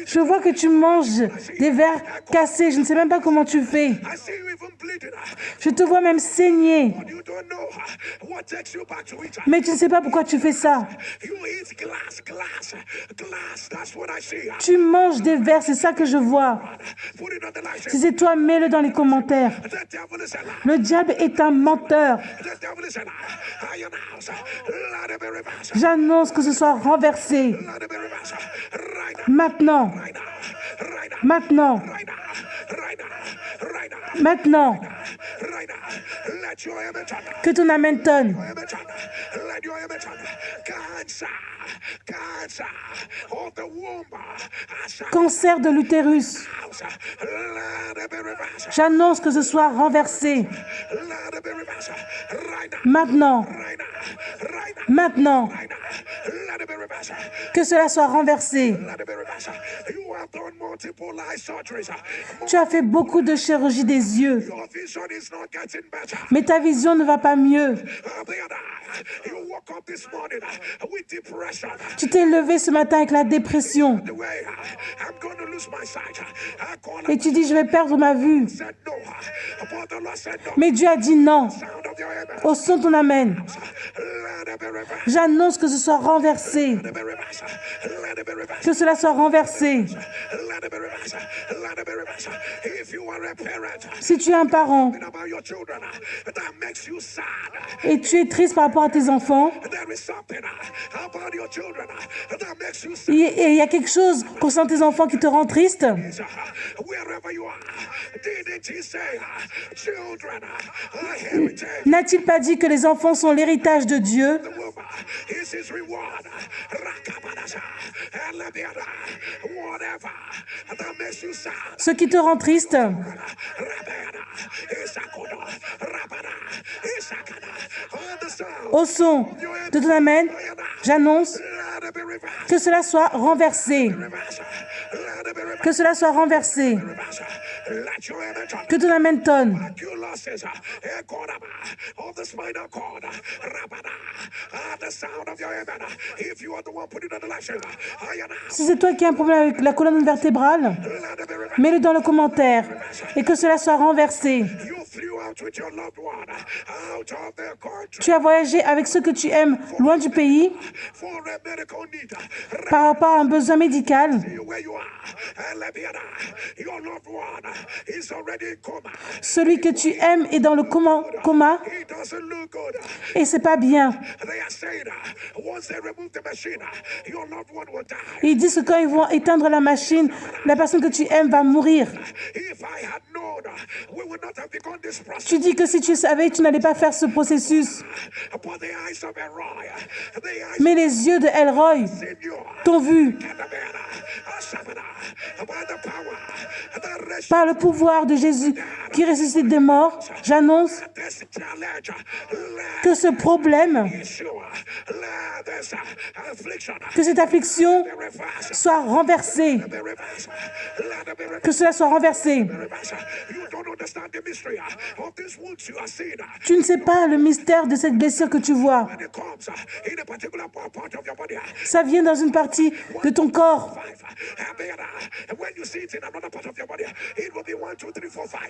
Je vois que tu manges des verres cassés. Je ne sais même pas comment tu fais. Je te vois même saigner. Mais tu ne sais pas pourquoi tu fais ça. Tu manges des verres, c'est ça que je vois. Si c'est toi, mets-le dans les commentaires. Le diable est un menteur. J'annonce que ce soit renversé. Maintenant. Maintenant. Maintenant. Que ton amen tonne. Cancer de l'utérus. J'annonce que ce soit renversé. Maintenant. Maintenant. Que cela soit renversé. Tu as fait beaucoup de chirurgie des yeux. Mais ta vision ne va pas mieux. Tu t'es levé ce matin avec la dépression. Et tu dis, je vais perdre ma vue. Mais Dieu a dit non. Au son de ton amen. J'annonce que ce soit renversé. Que cela soit renversé. Si tu es un parent et tu es triste par rapport à tes enfants, et il y a quelque chose concernant tes enfants qui te rend triste, n'a-t-il pas dit que les enfants sont l'héritage de Dieu? Ce qui te rend triste, au son de ton amen, j'annonce que cela soit renversé. Que cela soit renversé. Que ton amen tonne. Si c'est toi qui as un problème avec la colonne vertébrale, mets-le dans le commentaire et que cela soit renversé. Tu as voyagé avec ceux que tu aimes loin du pays par rapport à un besoin médical. Celui que tu aimes est dans le coma et c'est pas bien. Ils disent que quand ils vont éteindre la machine, la personne que tu aimes va mourir. Tu dis que si tu savais, tu n'allais pas faire ce processus. Mais les yeux de Elroy t'ont vu. Par le pouvoir de Jésus qui ressuscite des morts, j'annonce que ce problème, que cette affliction soit renversée. Que cela soit renversé. Tu ne sais pas le mystère de cette blessure que tu vois. Ça vient dans une partie de ton corps.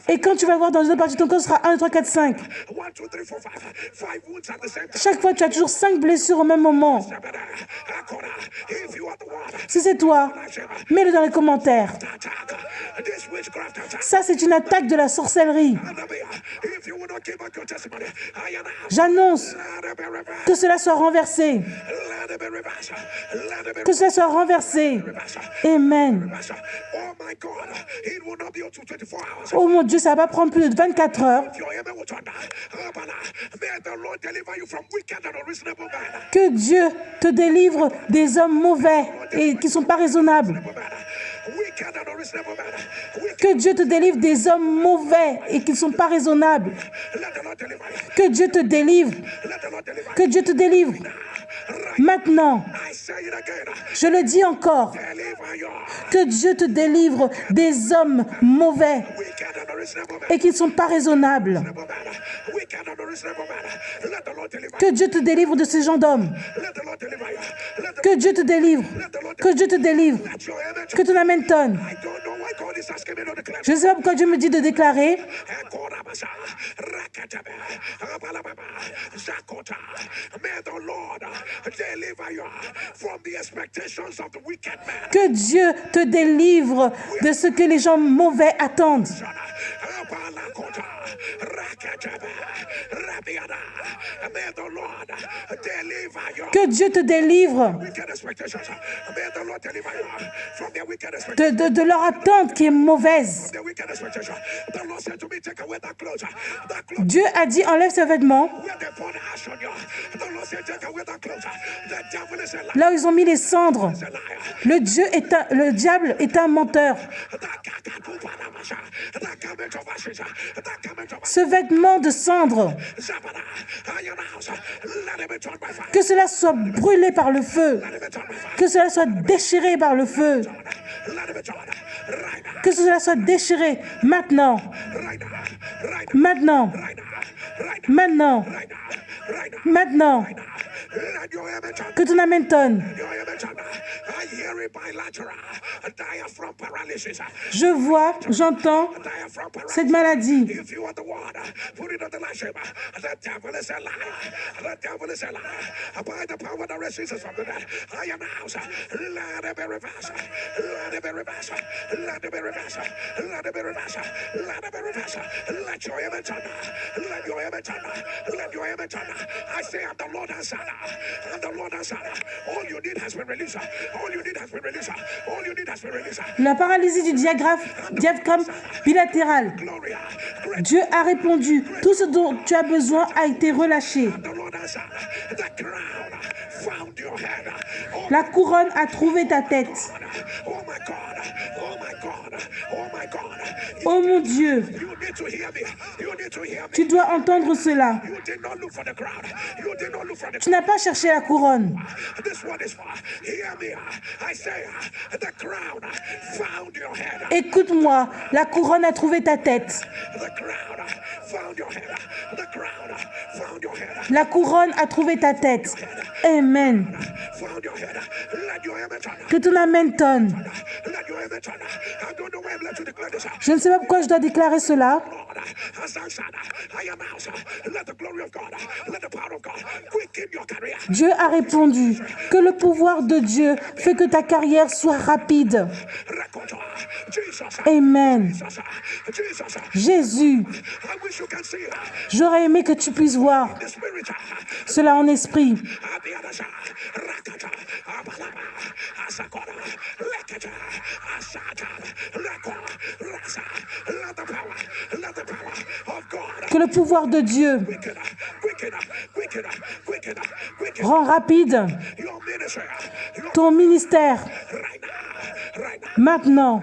Et quand tu vas le voir dans une autre partie de ton corps, ce sera 1, 2, 3, 4, 5. Chaque fois, tu as toujours 5 blessures au même moment. Si c'est toi, mets-le dans les commentaires. Ça, c'est une attaque de la sorcellerie. J'annonce que cela soit renversé. Que cela soit renversé. Amen. Oh mon Dieu, ça ne va pas prendre plus de 24 heures. Que Dieu te délivre des hommes mauvais et qui ne sont pas raisonnables. Que Dieu te délivre des hommes mauvais et qui ne sont pas raisonnables. Que Dieu te délivre. Que Dieu te délivre. Maintenant, je le dis encore, que Dieu te délivre des hommes mauvais et qui ne sont pas raisonnables. Que Dieu te délivre de ces gens d'hommes. Que Dieu te délivre. Que Dieu te délivre. Que ton amen tonne. Je ne sais pas pourquoi Dieu me dit de déclarer. Que Dieu te délivre de ce que les gens mauvais attendent. Que Dieu te délivre de leur attente qui est mauvaise. Dieu a dit enlève ses vêtements. Là où ils ont mis les cendres, le diable est un menteur. Ce vêtement de cendre, que cela soit brûlé par le feu, que cela soit déchiré par le feu, que cela soit déchiré maintenant, maintenant, maintenant, maintenant. Que ton amen tonne. Je vois, j'entends cette maladie. La paralysie du diaphragme bilatéral. Dieu a répondu. Tout ce dont tu as besoin a été relâché. La couronne a trouvé ta tête. Oh mon Dieu, tu dois entendre cela. Tu n'as pas cherché la couronne. Écoute-moi, la couronne a trouvé ta tête. La couronne a trouvé ta tête. Amen. Que ton amen tonne. Je ne sais pas pourquoi je dois déclarer cela. Dieu a répondu que le pouvoir de Dieu fait que ta carrière soit rapide. Amen. Jésus, j'aurais aimé que tu puisses voir cela en esprit. Que le pouvoir de Dieu rend rapide ton ministère. Maintenant.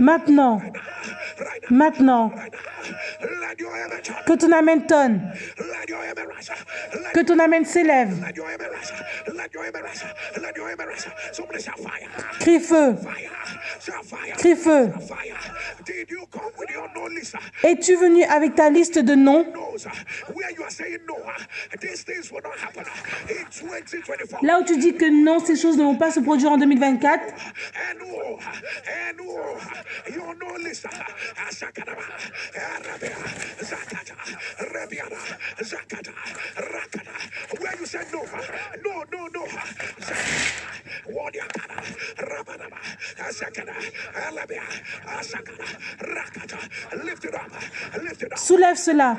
Maintenant. Maintenant. Que ton amen tonne. Que ton amen s'élève. Crie feu. Crie feu. Es-tu venu avec ta liste de noms? Là où tu dis que non, ces choses ne vont pas se produire en 2024. Soulève cela.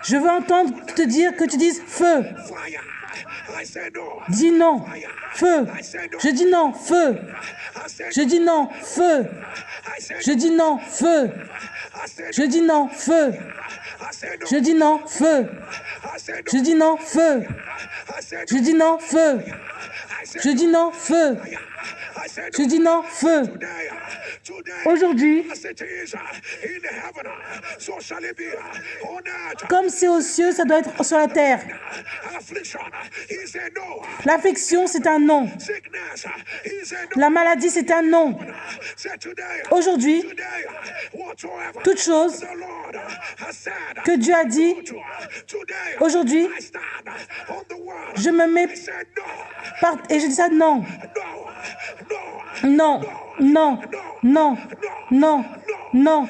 Je veux entendre te dire que tu dises feu. Dis non. Feu. Je dis non. Feu. Je dis non. Feu. Je dis non. Feu. Je dis non. Feu. Je dis non. Feu. Je dis non. Feu. Je dis non. Feu. Je dis non. Feu. Je dis non. Feu. Aujourd'hui, comme c'est aux cieux, ça doit être sur la terre. L'affliction, c'est un non. La maladie, c'est un non. Aujourd'hui, toute chose que Dieu a dit, aujourd'hui, je me mets et je dis ça non. Non, non, non, non, non.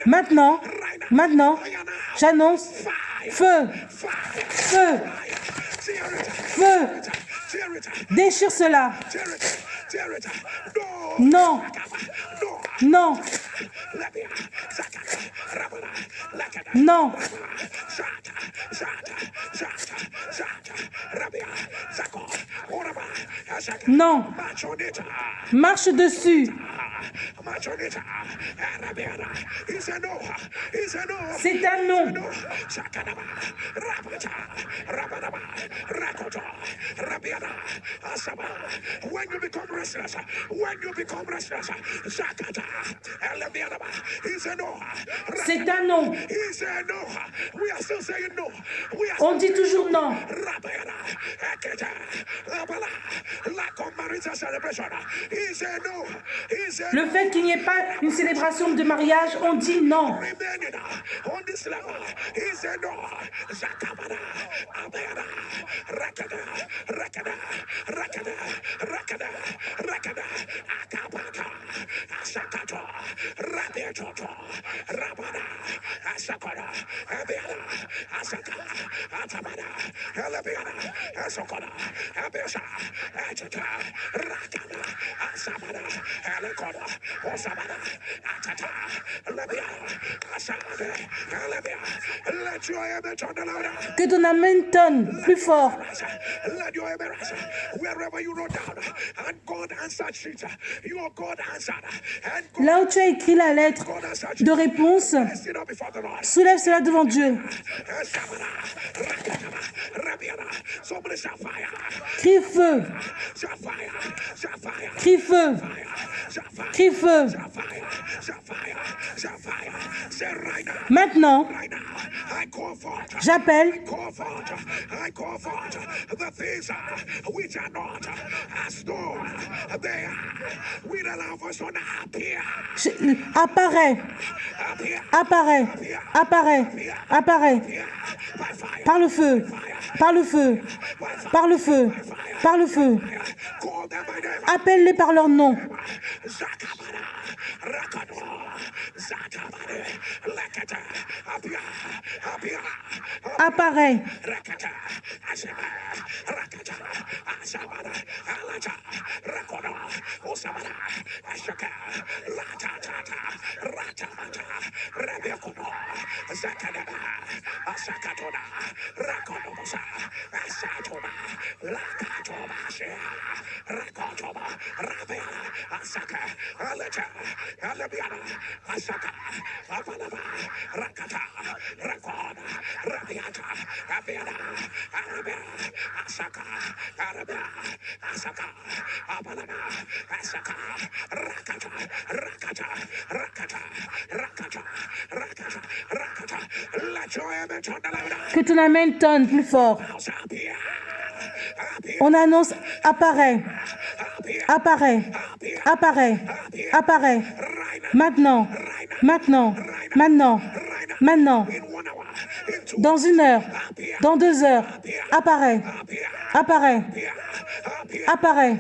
Maintenant, j'annonce feu, feu, feu. Déchire cela. Non, non, non. Non. Marche dessus. C'est un non. When you become restless, C'est un non. We are still saying no. On dit toujours non. Le fait qu'il n'y ait pas une célébration de mariage, on dit non. Que ton amen tonne plus fort. Là où tu as écrit la lettre de réponse, soulève cela devant Dieu. Crie feu. Crie feu. Crie feu. Maintenant, j'appelle apparaît, apparaît, apparaît, apparaît, par le feu, par le feu, par le feu, par le feu. Appelle-les par leur nom. Apparaît. Que ton amen tonne plus fort. On annonce apparaît, apparaît, apparaît, apparaît. Maintenant, maintenant, maintenant, maintenant. Dans 1 heure, dans 2 heures, apparaît, apparaît, apparaît.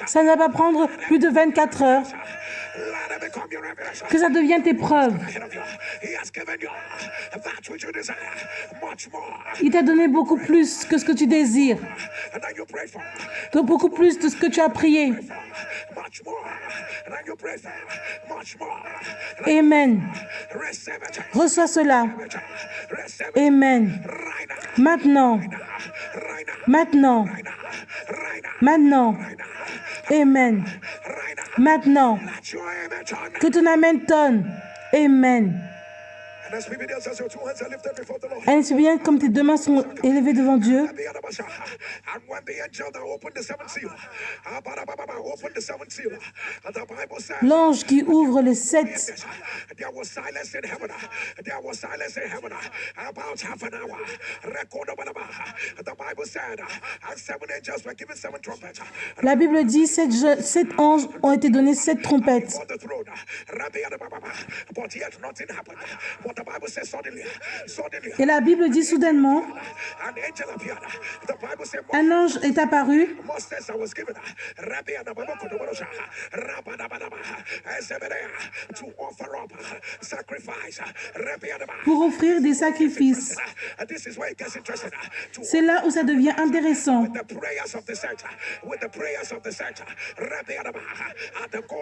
Ça ne va pas prendre plus de 24 heures. Que ça devienne tes preuves. Il t'a donné beaucoup plus que ce que tu désires. Donc beaucoup plus de ce que tu as prié. Amen. Reçois cela. Amen. Maintenant. Maintenant. Maintenant. Amen. Maintenant. Que ton amen tonne. Amen. Ainsi bien comme tes 2 mains sont élevées devant Dieu. L'ange qui ouvre les 7. La Bible dit 7 anges ont été donnés 7 trompettes. Et la Bible dit soudainement, un ange est apparu pour offrir des sacrifices. C'est là où ça devient intéressant.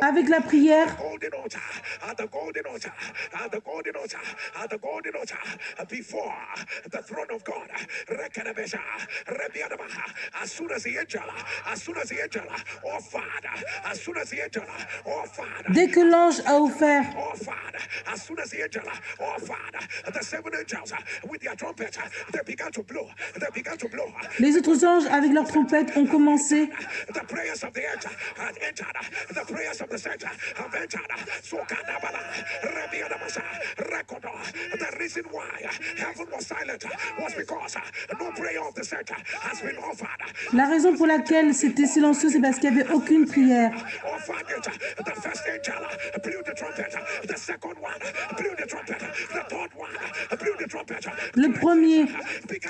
Avec la prière at the golden altar before the throne of God. As soon as the angel, oh Father, as soon as the angel, oh Father, dès que l'ange a offert, oh Father, as soon as the angel, oh Father, the seven angels with their trumpet, they began to blow, les autres anges avec leurs trompettes ont commencé. The prayers of the angel have entered, the prayers of the saints have entered. So the reason why heaven was silent was because no prayer of the saint has been offered. La raison pour laquelle c'était silencieux, c'est parce qu'il n'y avait aucune prière. The first angel blew the trumpet, the second one blew the trumpet, the third one blew the trumpet. Le premier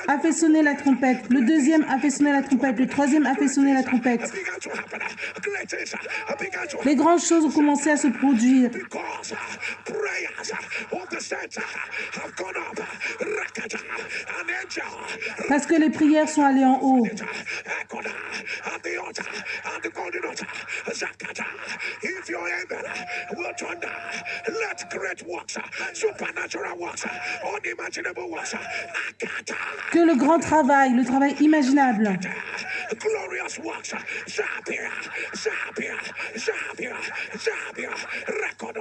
a fait sonner la trompette, le deuxième a fait sonner la trompette, le troisième a fait sonner la trompette. Les grandes choses ont commencé à se produire. Because prayers of the saints have gone up. An angel Parce que les prières sont allées en haut. at the altar, at the golden altar. Zakata. If your amen will thunder, let great works, supernatural works, unimaginable works, akata, Que le grand travail, le travail imaginable, glorious works, Zabia, record,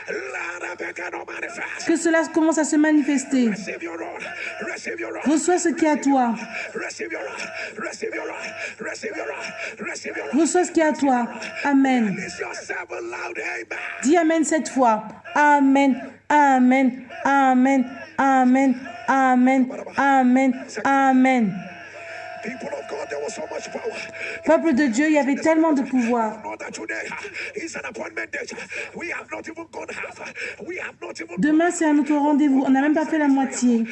Lara Begano manifest. que cela commence à se manifester. Receive your own, receive your own, Reçois ce qui est à toi. receive your own, receive your own, receive your own, receive your own. Reçois ce qui est à toi. Amen. Release yourself a loud amen. Dis Amen cette fois. Amen. Amen. Amen. Amen. Amen. Amen. Amen. People of God, there was so much power. Peuple de Dieu, il y avait tellement de pouvoir. Know that today is an appointment date. We have not even gone half. We have not even Demain, c'est un autre rendez-vous. On n'a même pas fait la moitié.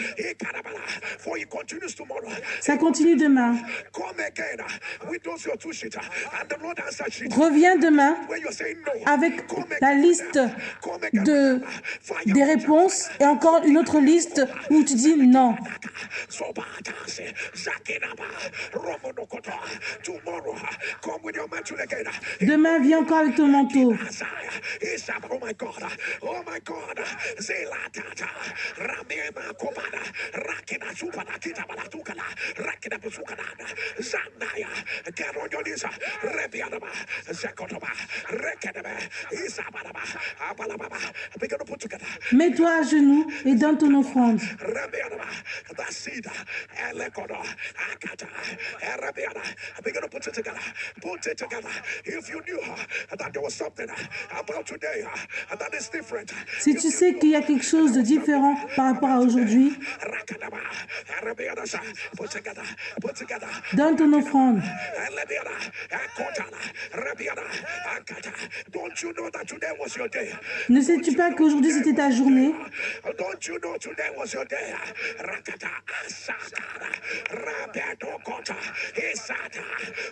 For he continues tomorrow. Ça continue demain. Come again with those your two sheets. And the Lord answered sheet. Reviens demain When you're saying no, avec la liste des réponses et encore une autre liste où tu dis non. tomorrow, come with your mantle again. Demain, viens encore avec ton manteau. Oh my God, oh my God, Zelatata, Ramema Kobana, Rakina Supana, Kitabala Tukala, Rakina Pusukana, Zandaya, get on your knees, Rebianaba, Zakotoba, Rekedaba, Isabanaba, Abalababa, begin to put together. Mets-toi à genoux et donne ton offrande. Rebianaba, the seed, Elekodo, Akata, Rebiana, begin to put it together, put it together. If you knew that there was something about today that is different. Si tu sais qu'il y a quelque chose de différent par rapport à aujourd'hui, donne ton offrande. Don't you know that today was your day? Ne sais-tu pas qu'aujourd'hui c'était ta journée? Don't you know today was your day? Rakata Asakara Rabedo Kota Isata.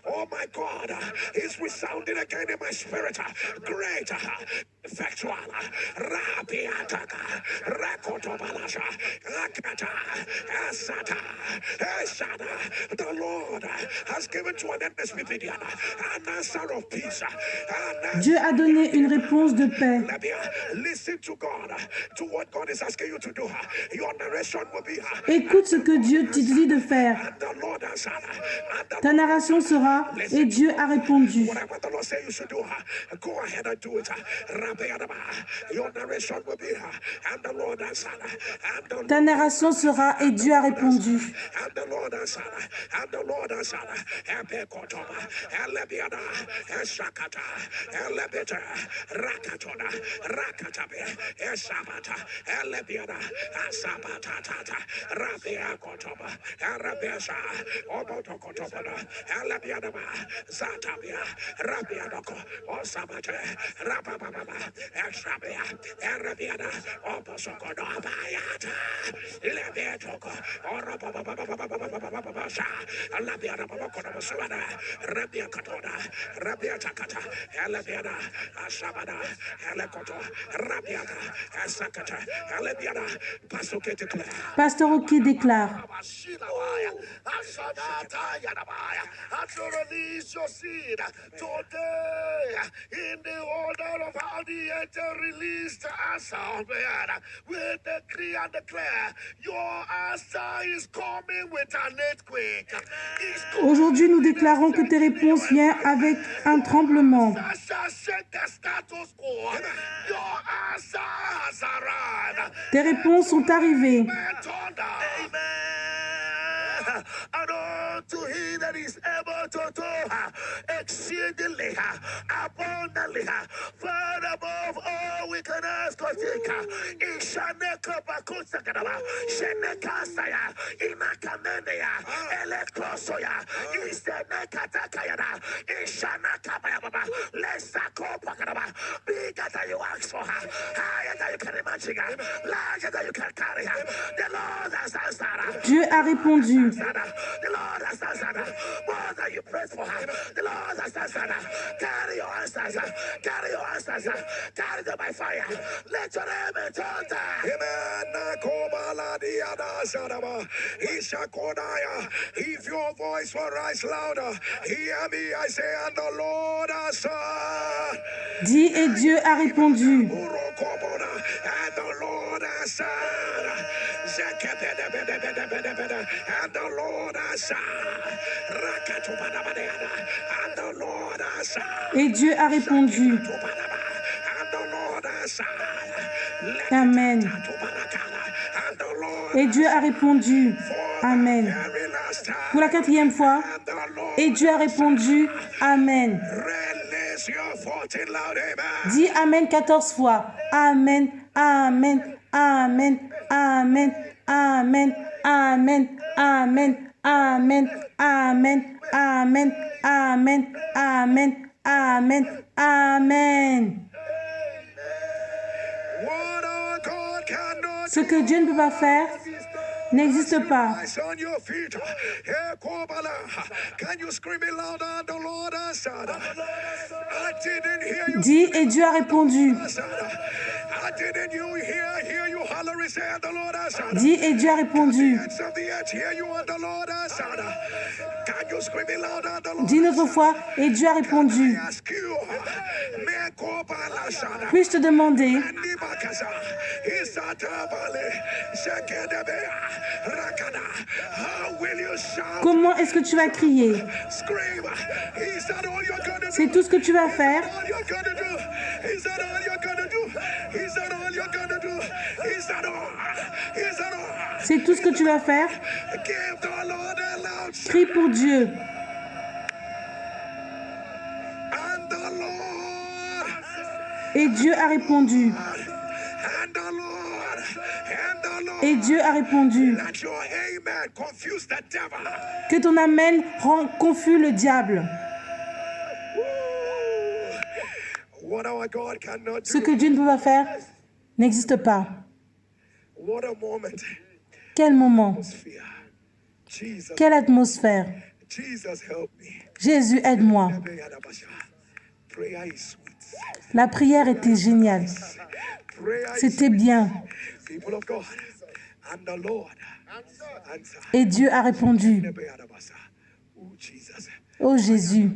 Oh my God, it's resounding again in my spirit. Great, effectual, Rabiataka, Rakotobalasha, Akata, Asata, Esada. The Lord has given to an endless Midian an answer of peace. Dieu a donné une réponse de paix. Listen to God, to what God is asking you to do. Your narration will be. Écoute ce que Dieu te dit de faire. And the Lord answered. Ta narration sera « Et Dieu a répondu ». Whatever the Lord says you should do, go ahead and do it. Your narration will be, and the Lord answered. And the Ta narration sera « Et Dieu a répondu And the Lord answered, and the Lord answered, Epekotoba, Elebiada, Esakata, Elebeta, Rakatona, Rakatabe, Esabata, Elebiada, Asabata, Rabia Kotoba, Arabesa, Obotokotobana, Elebiadaba, Zatabia, Rabiadoko, Osabate, Rabababa, Esabia, Arabiada, Obosokodobayata, Lebeto, Pasteur Oki déclare. In the order of how the angel released the answer, man, we decree and declare your answer is coming with an earthquake. Aujourd'hui, nous déclarons que tes réponses viennent avec un tremblement. Tes réponses sont arrivées. And unto he that is able to do exceedingly abundantly far above all we can ask or think. Ishaneka bakusakanaba, Shenekasaya, Inakamenia, Elektrosoya, Isenekatakayana, Ishanakabayaba, Lesakopakanaba, bigger than you ask for her, higher than you can imagine, larger than you can carry her. The Lord has answered. Dieu a répondu. The Lord has answered. More than you prayed for her. The Lord has answered. Carry your answers. Carry your answers. Carry them by fire. Let your name be thunder. If your voice will rise louder, hear me, I say, and the Lord answered. Dis et Dieu a répondu. And the Lord answered. And the Lord answered. And the Lord answered. Et Dieu a répondu. Amen. Et Dieu a répondu. Amen. Pour la 4e fois. Et Dieu a répondu. Amen. Dis Amen 14 fois. Amen, Amen, Amen, Amen, Amen, Amen, Amen, Amen, Amen, Amen, Amen, Amen, Amen, Amen. Ce que Dieu ne peut pas faire n'existe pas. Dis et Dieu a répondu. Dis et Dieu a répondu. Dis une autre fois et Dieu a répondu. Puis-je te demander comment est-ce que tu vas crier? C'est tout ce que tu vas faire? C'est tout ce que tu vas faire? Crie pour Dieu. Et Dieu a répondu. Et Dieu a répondu. Que ton amen rend confus le diable. Ce que Dieu ne peut pas faire n'existe pas. Quel moment? Quelle atmosphère? Jésus, aide-moi. La prière était géniale. C'était bien. Et Dieu a répondu. Oh Jésus,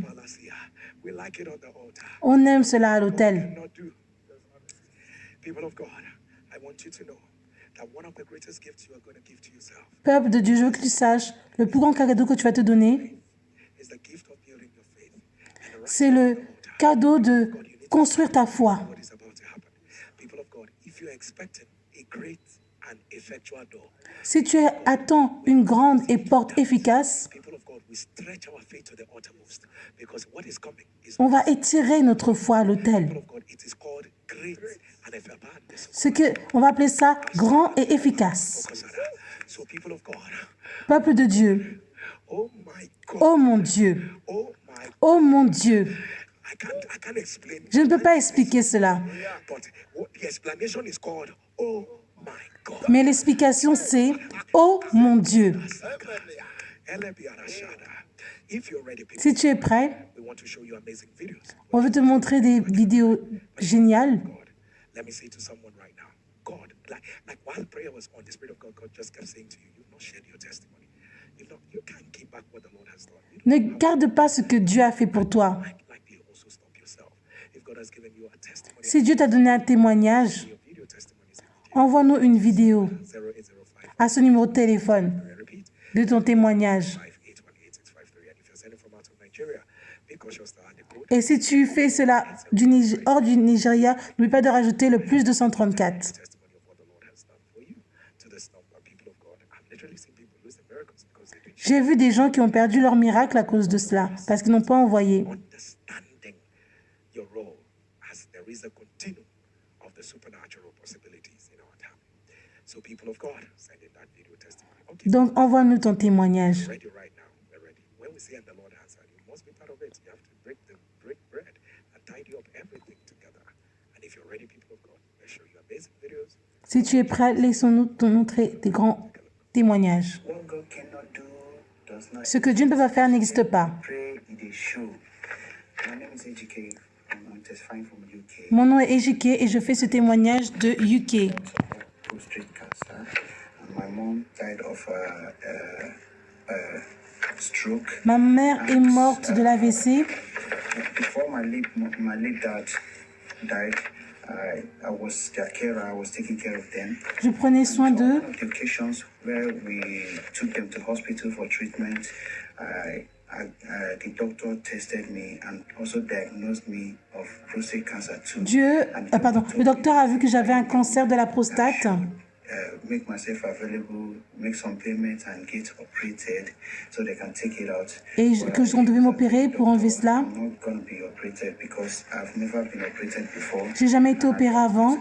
on aime cela à l'autel. Peuple de Dieu, je veux que tu saches, le plus grand cadeau que tu vas te donner, c'est le cadeau de construire ta foi. Si tu attends une grande et porte efficace, on va étirer notre foi à l'autel. On va appeler ça grand et efficace. Peuple de Dieu, oh mon Dieu, oh mon Dieu, je ne peux pas expliquer cela. Mais l'explication, c'est Oh mon Dieu! Si tu es prêt, on veut te montrer des vidéos géniales. Ne garde pas ce que Dieu a fait pour toi. Si Dieu t'a donné un témoignage, envoie-nous une vidéo à ce numéro de téléphone de ton témoignage. Et si tu fais cela hors du Nigeria, n'oublie pas de rajouter le plus 234. J'ai vu des gens qui ont perdu leur miracle à cause de cela, parce qu'ils n'ont pas envoyé. Donc, envoie-nous ton témoignage. Si tu es prêt, laissons-nous te montrer des grands témoignages. Ce que Dieu ne peut pas faire n'existe pas. Mon nom est Ejike et je fais ce témoignage de UK. Ma mère est morte de l'AVC. Je prenais soin d'eux. Le docteur a vu que j'avais un cancer de la prostate. Et que on devait m'opérer pour enlever cela. J'ai jamais été opérée avant.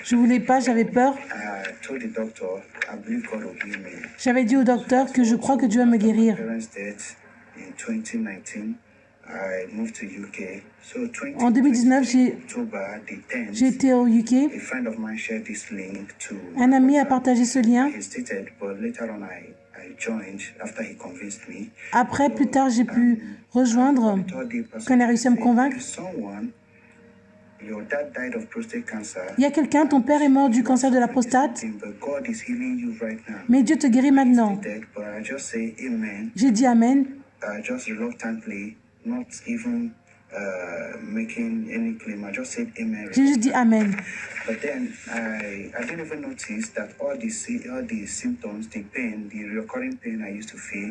Je voulais pas, j'avais peur. J'avais dit au docteur que je crois que Dieu va me guérir. En 2019, j'ai été au UK. Un ami a partagé ce lien. Après, plus tard, j'ai pu rejoindre, quand il a réussi à me convaincre. Il y a quelqu'un, ton père est mort du cancer de la prostate, mais Dieu te guérit maintenant. J'ai dit Amen. J'ai juste dit Amen.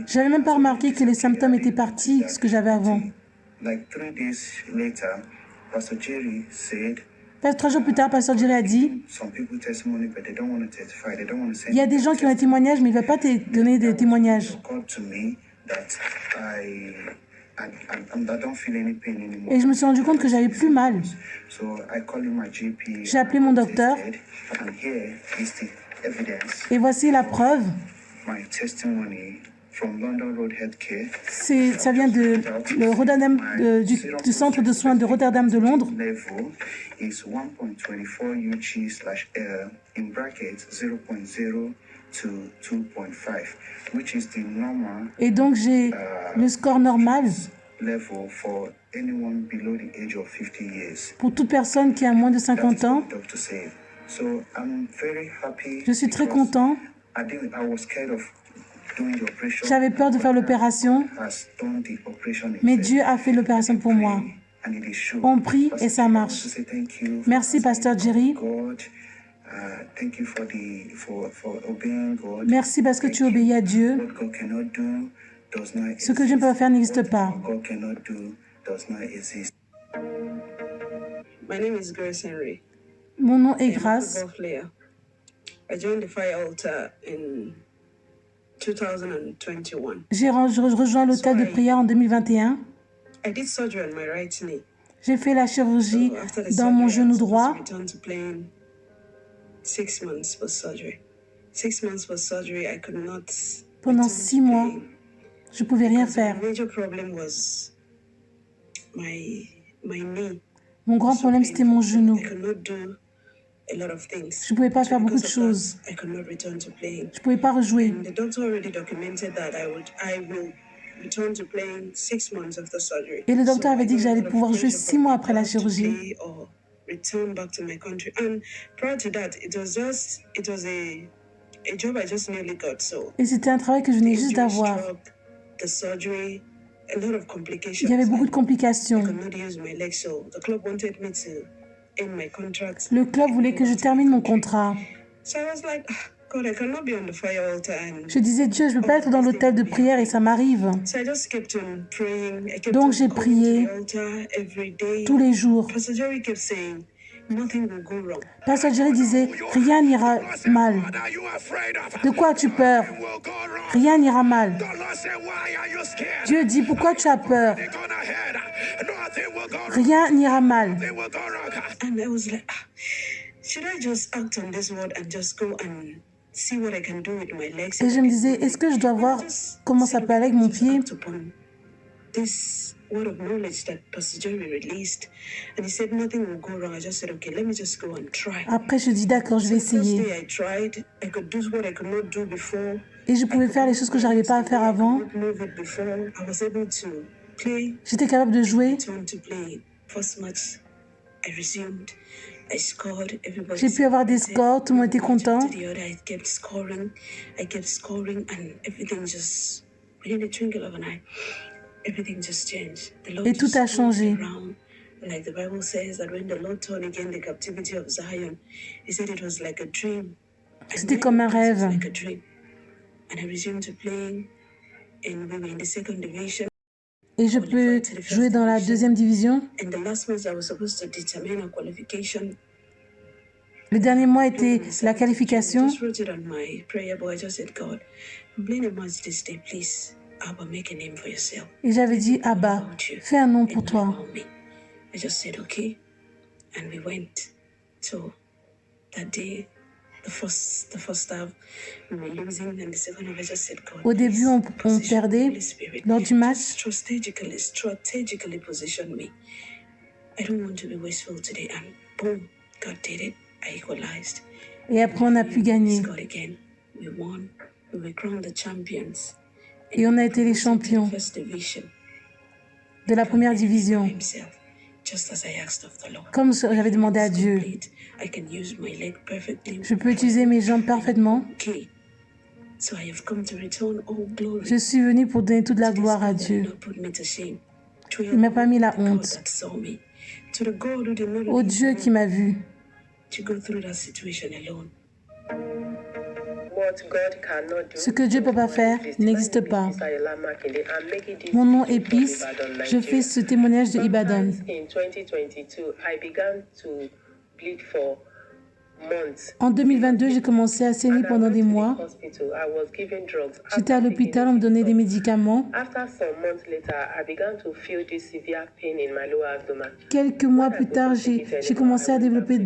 J'avais même pas remarqué que les symptômes étaient partis, ce que j'avais avant. 3 jours plus tard, Pasteur Jerry a dit, il y a des gens qui ont un témoignage, mais il ne va pas te donner des témoignages. Et je me suis rendu compte que j'avais plus mal. J'ai appelé mon docteur. Et voici la preuve. Ça vient du centre de soins de Rotterdam de Londres. Et donc j'ai le score normal pour toute personne qui a moins de 50 ans. Je suis très content. J'avais peur de faire l'opération, mais Dieu a fait l'opération pour moi. On prie et ça marche. Merci, Pasteur Jerry. Merci parce que tu obéis à Dieu. Ce que Dieu ne peut pas faire n'existe pas. Mon nom est Grace. J'ai rejoint l'hôtel de prière en 2021. J'ai fait la chirurgie dans mon genou droit. Pendant 6 mois, je ne pouvais rien faire. Mon grand problème, c'était mon genou. Je ne pouvais pas faire beaucoup de choses. Je ne pouvais pas rejouer. Et le docteur avait dit que j'allais pouvoir jouer 6 mois après la chirurgie. Et c'était un travail que je venais juste d'avoir. Il y avait beaucoup de complications. Le club voulait que je termine mon contrat. Je disais, Dieu, je ne peux pas être dans l'hôtel de prière et ça m'arrive. Donc j'ai prié tous les jours. Pasteur Jerry disait, rien n'ira mal. De quoi as-tu peur? Rien n'ira mal. Dieu dit, pourquoi tu as peur? Rien n'ira mal. Et je me disais, est-ce que je dois voir comment ça peut aller avec mon pied? Après, je dis d'accord, je vais essayer. Et je pouvais faire les choses que je n'arrivais pas à faire avant. J'étais capable de jouer. J'ai pu avoir des scores, tout le monde était content. Et tout a changé. C'était comme un rêve. Et je peux jouer dans la 2e division. Le dernier mois était la qualification. Et j'avais dit, Abba, fais un nom pour toi. Au début, on perdait lors du match. Et après, on a pu gagner. Et on a été les champions de la 1re division. Comme j'avais demandé à Dieu. Je peux utiliser mes jambes parfaitement. Je suis venue pour donner toute la gloire à Dieu. Il ne m'a pas mis la honte. Au Dieu qui m'a vu. Ce que Dieu ne peut pas faire n'existe pas. Mon nom est Peace. Je fais ce témoignage de Ibadan. En 2022, j'ai commencé à saigner pendant des mois. J'étais à l'hôpital, on me donnait des médicaments. Quelques mois plus tard, j'ai commencé à développer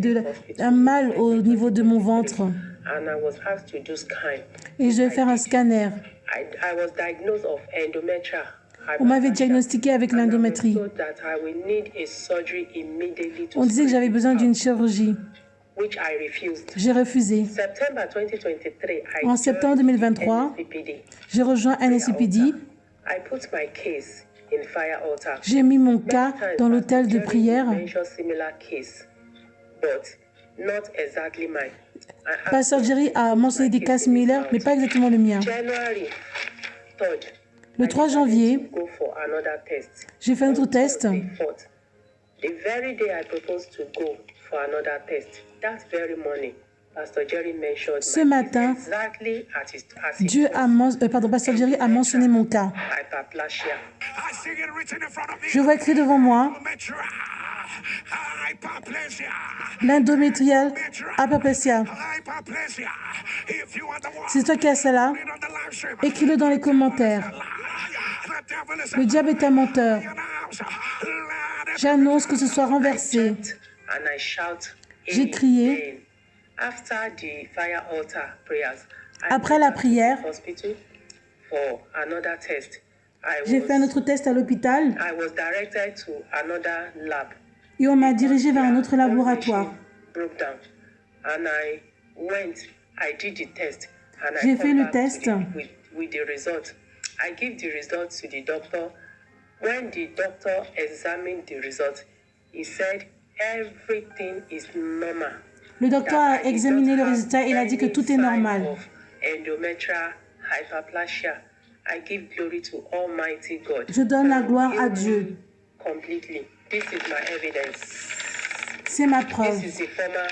un mal au niveau de mon ventre. Et je vais faire un scanner. On m'avait diagnostiqué avec l'endométrie. On disait que j'avais besoin d'une chirurgie. J'ai refusé. En septembre 2023, j'ai rejoint NSCPD. J'ai mis mon cas dans l'hôtel de prière. Pasteur Jerry a mentionné des cas similaires, mais pas exactement le mien. Le 3 janvier, j'ai fait un autre test. Ce matin, Pasteur Jerry a mentionné mon cas. Je vois écrit devant moi l'endométriale hyperplasia. C'est toi qui as cela? Écris-le dans les commentaires. Le diable est un menteur. J'annonce que ce soit renversé. J'ai crié. Après la prière, j'ai fait un autre test à l'hôpital et on m'a dirigé vers un autre laboratoire. and I did the test, and J'ai I fait come le back test. with the result. I give the result to the doctor. When the doctor examined the result, he said everything is normal. Le docteur a examiné le résultat et il a dit que tout est normal. Endometrial hyperplasia. I give glory to Almighty God. Je donne la gloire à Dieu. Completely. This is my evidence. C'est ma preuve. This is the former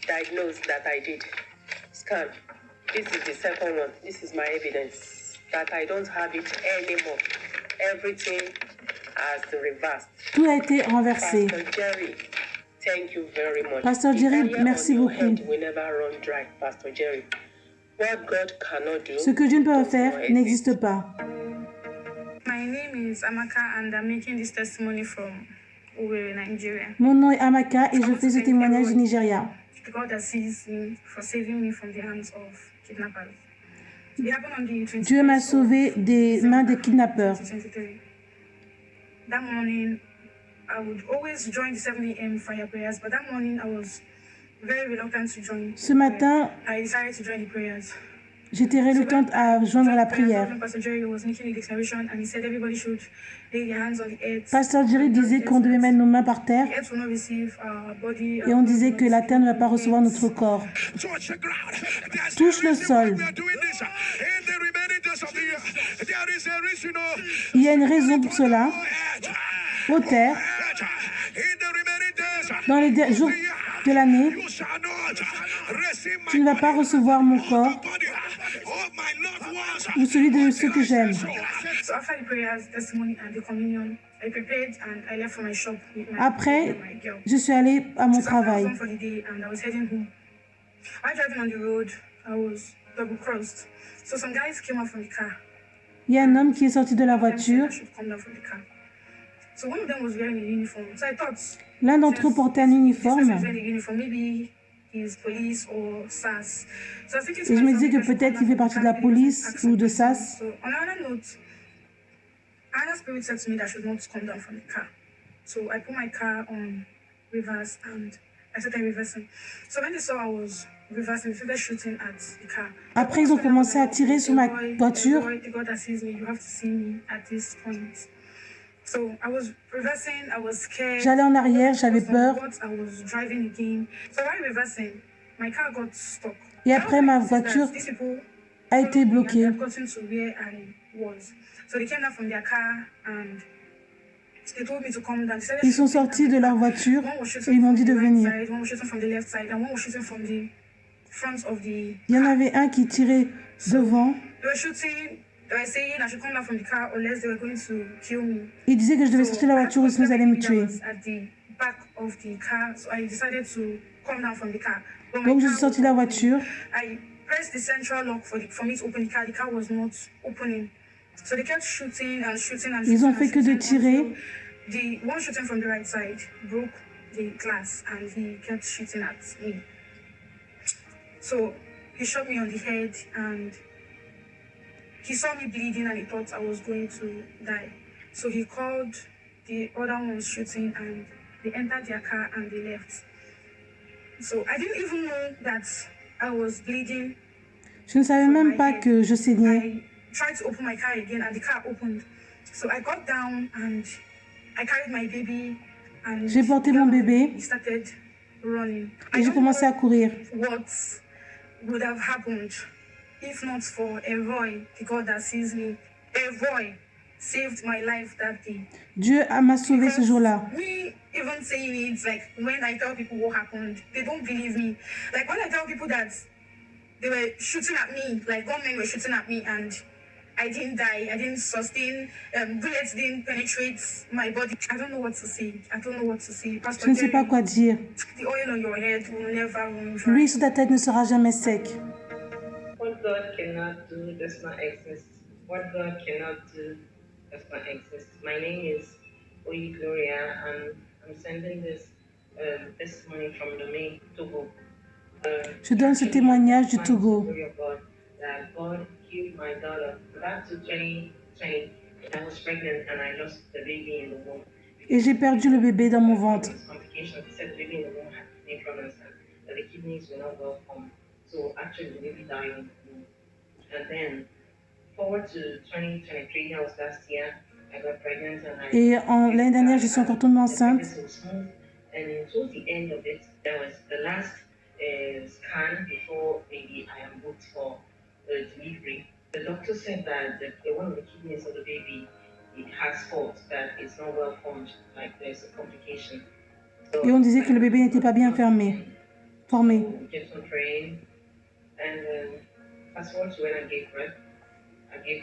diagnosis that I did. Scan. This is the second one. This is my evidence that I don't have it anymore. Everything has reversed. Tout a été renversé. Pastor Jerry, thank you very much. Pasteur Jerry, merci beaucoup. Pastor Jerry. What God cannot do, Ce que Dieu ne peut pas faire n'existe pas. My name is Amaka and I'm making this testimony from Owerri, Nigeria. Mon nom est Amaka et je fais ce témoignage du Nigeria. God that sees me for saving me from the hands of kidnappers. It happened on the 21st Dieu m'a sauvé des mains des kidnappeurs. 2023. That morning, I would always join the 7 a.m. fire prayers, but that morning I was very reluctant to join. Ce matin, I decided to join the prayers. j'étais reluctante à joindre la prière. Pastor Jerry was making a declaration and he said everybody should lay their hands on the earth. Pasteur Jerry disait qu'on devait mettre nos mains par terre The earth will not receive our body. et on disait que la terre ne va pas recevoir notre corps. Touche le sol. Il y a une raison pour cela. Aux terres, dans les jours de l'année, tu ne vas pas recevoir mon corps ou celui de ceux que j'aime. So after the prayers, testimony and the communion, I prepared and I left for my shop with my Après, my girl. je suis allée à mon So after I was travail. home for the day and I was heading home. While driving on the road, I was double crossed. So some guys came out from the car. Il y a un homme qui est sorti de la voiture. I should come down from the car. So one of them was wearing a uniform. So I thought, L'un d'entre eux portait un this uniforme. person is wearing a uniform. Maybe he's police or SAS. So I was thinking to Et je me myself, disais que maybe I should peut-être come il fait down partie from de la the car, maybe police ask ou some de questions. SAS. So on another note, another spirit said to me that I should not come down from the car. So I put my car on reverse and I started reversing. So when they saw I was reversing, they started shooting at the car. Après, ils ont commencé à tirer sur ma voiture. The God that sees me, you have to see me at this point. So I was reversing, I was scared. J'allais en arrière, j'avais peur. I was driving again. So while reversing, my car got stuck. Et après, ma voiture These people a été bloquée. had gotten to where I was. So they came down from their car and they told me to come down. They started Ils sont shooting sortis at de the leur car. voiture One was et shooting ils m'ont from dit the de right venir. side, one was shooting from the left side, and one was shooting from the front of the Il y en avait un qui tirait devant. They were shooting, they were saying I should come down from the car unless they were going to kill me. Il disait que je devais sortir de la voiture ou sinon ils allaient me tuer. At the back of the car, so I decided to come down from the car. But my Donc je car suis sortie de la voiture. I pressed the central lock for me to open the car. The car was not opening. So they kept shooting and shooting and Ils shooting. ont fait que de tirer. The one shooting from the right side broke the glass and he kept shooting at me. So he shot me on the head and he saw me bleeding and he thought I was going to die. So he called the other ones shooting and they entered their car and they left. So I didn't even know that I was bleeding. Je ne savais même pas que je saignais. I tried to open my car again and the car opened. So I got down and I carried my baby and J'ai porté mon bébé he started running. et j'ai commencé à courir. What would have happened if not for Eroy, the God that sees me. Eroy saved my life that day. Dieu m'a sauvé ce jour-là. Me even saying it, like when I tell people what happened, they don't believe me. Like when I tell people that they were shooting at me, like gunmen were shooting at me and I didn't die, I didn't sustain, bullets didn't penetrate my body. I don't know what to say. I don't know what to say. Je Pastor ne sais pas Jerry, quoi dire. the oil on your head will never run dry. L'huile sur ta tête ne sera jamais sec. What God cannot do does not exist. What God cannot do does not exist. My name is Oyi Gloria, and I'm sending this testimony from Lomé, Togo. Je donne ce témoignage du Togo. That God healed my daughter. Back to 2020, I was pregnant and I lost the baby in the womb. Et j'ai perdu le bébé dans mon ventre. Complications, he said the baby in the womb had kidney problems and the the kidneys were not well formed. So actually, the baby died. And then, forward to 2023, that was last year, I got pregnant and Et l'année dernière, je suis encore tombée enceinte. And towards the end of it, there was the last scan before maybe I am booked for delivery. The doctor said that one of the kidneys of the baby, it has fault, that it's not well formed, like there's a complication. So, Et on disait que le bébé n'était pas bien formé. We kept on praying, and fast forward to when I gave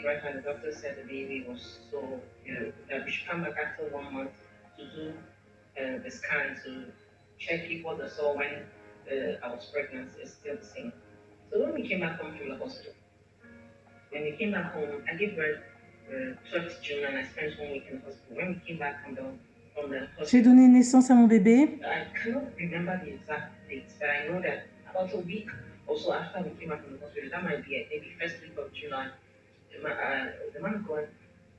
birth and the doctor said the baby was so, that we should come back after 1 month to do the scan to check if what they saw when I was pregnant is still the same. So when we came back home from the hospital, I gave birth 12th June and I spent 1 week in the hospital. When we came back from the J'ai hospital, donné naissance à mon bébé. I cannot remember the exact dates, but I know that about a week or so after we came back from the hospital, that might be maybe first week of July, the man of God